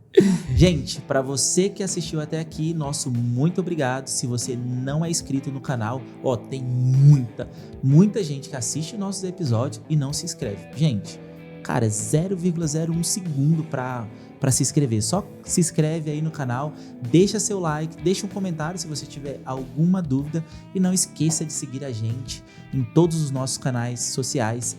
Gente, para você que assistiu até aqui, nosso muito obrigado. Se você não é inscrito no canal, tem muita gente que assiste nossos episódios e não se inscreve. Gente, cara, 0,01 segundo para se inscrever. Só se inscreve aí no canal, deixa seu like, deixa um comentário se você tiver alguma dúvida e não esqueça de seguir a gente em todos os nossos canais sociais,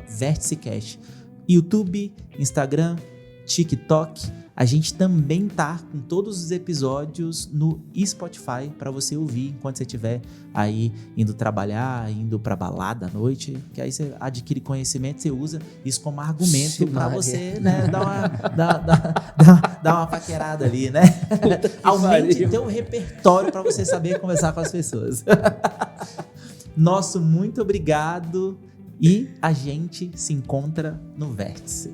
@VérticeCast, YouTube, Instagram, TikTok. A gente também tá com todos os episódios no Spotify para você ouvir enquanto você estiver aí indo trabalhar, indo pra balada à noite, que aí você adquire conhecimento, você usa isso como argumento para você, né, dar uma paquerada ali, né? Aumente teu repertório para você saber conversar com as pessoas. Nosso muito obrigado e a gente se encontra no Vértice.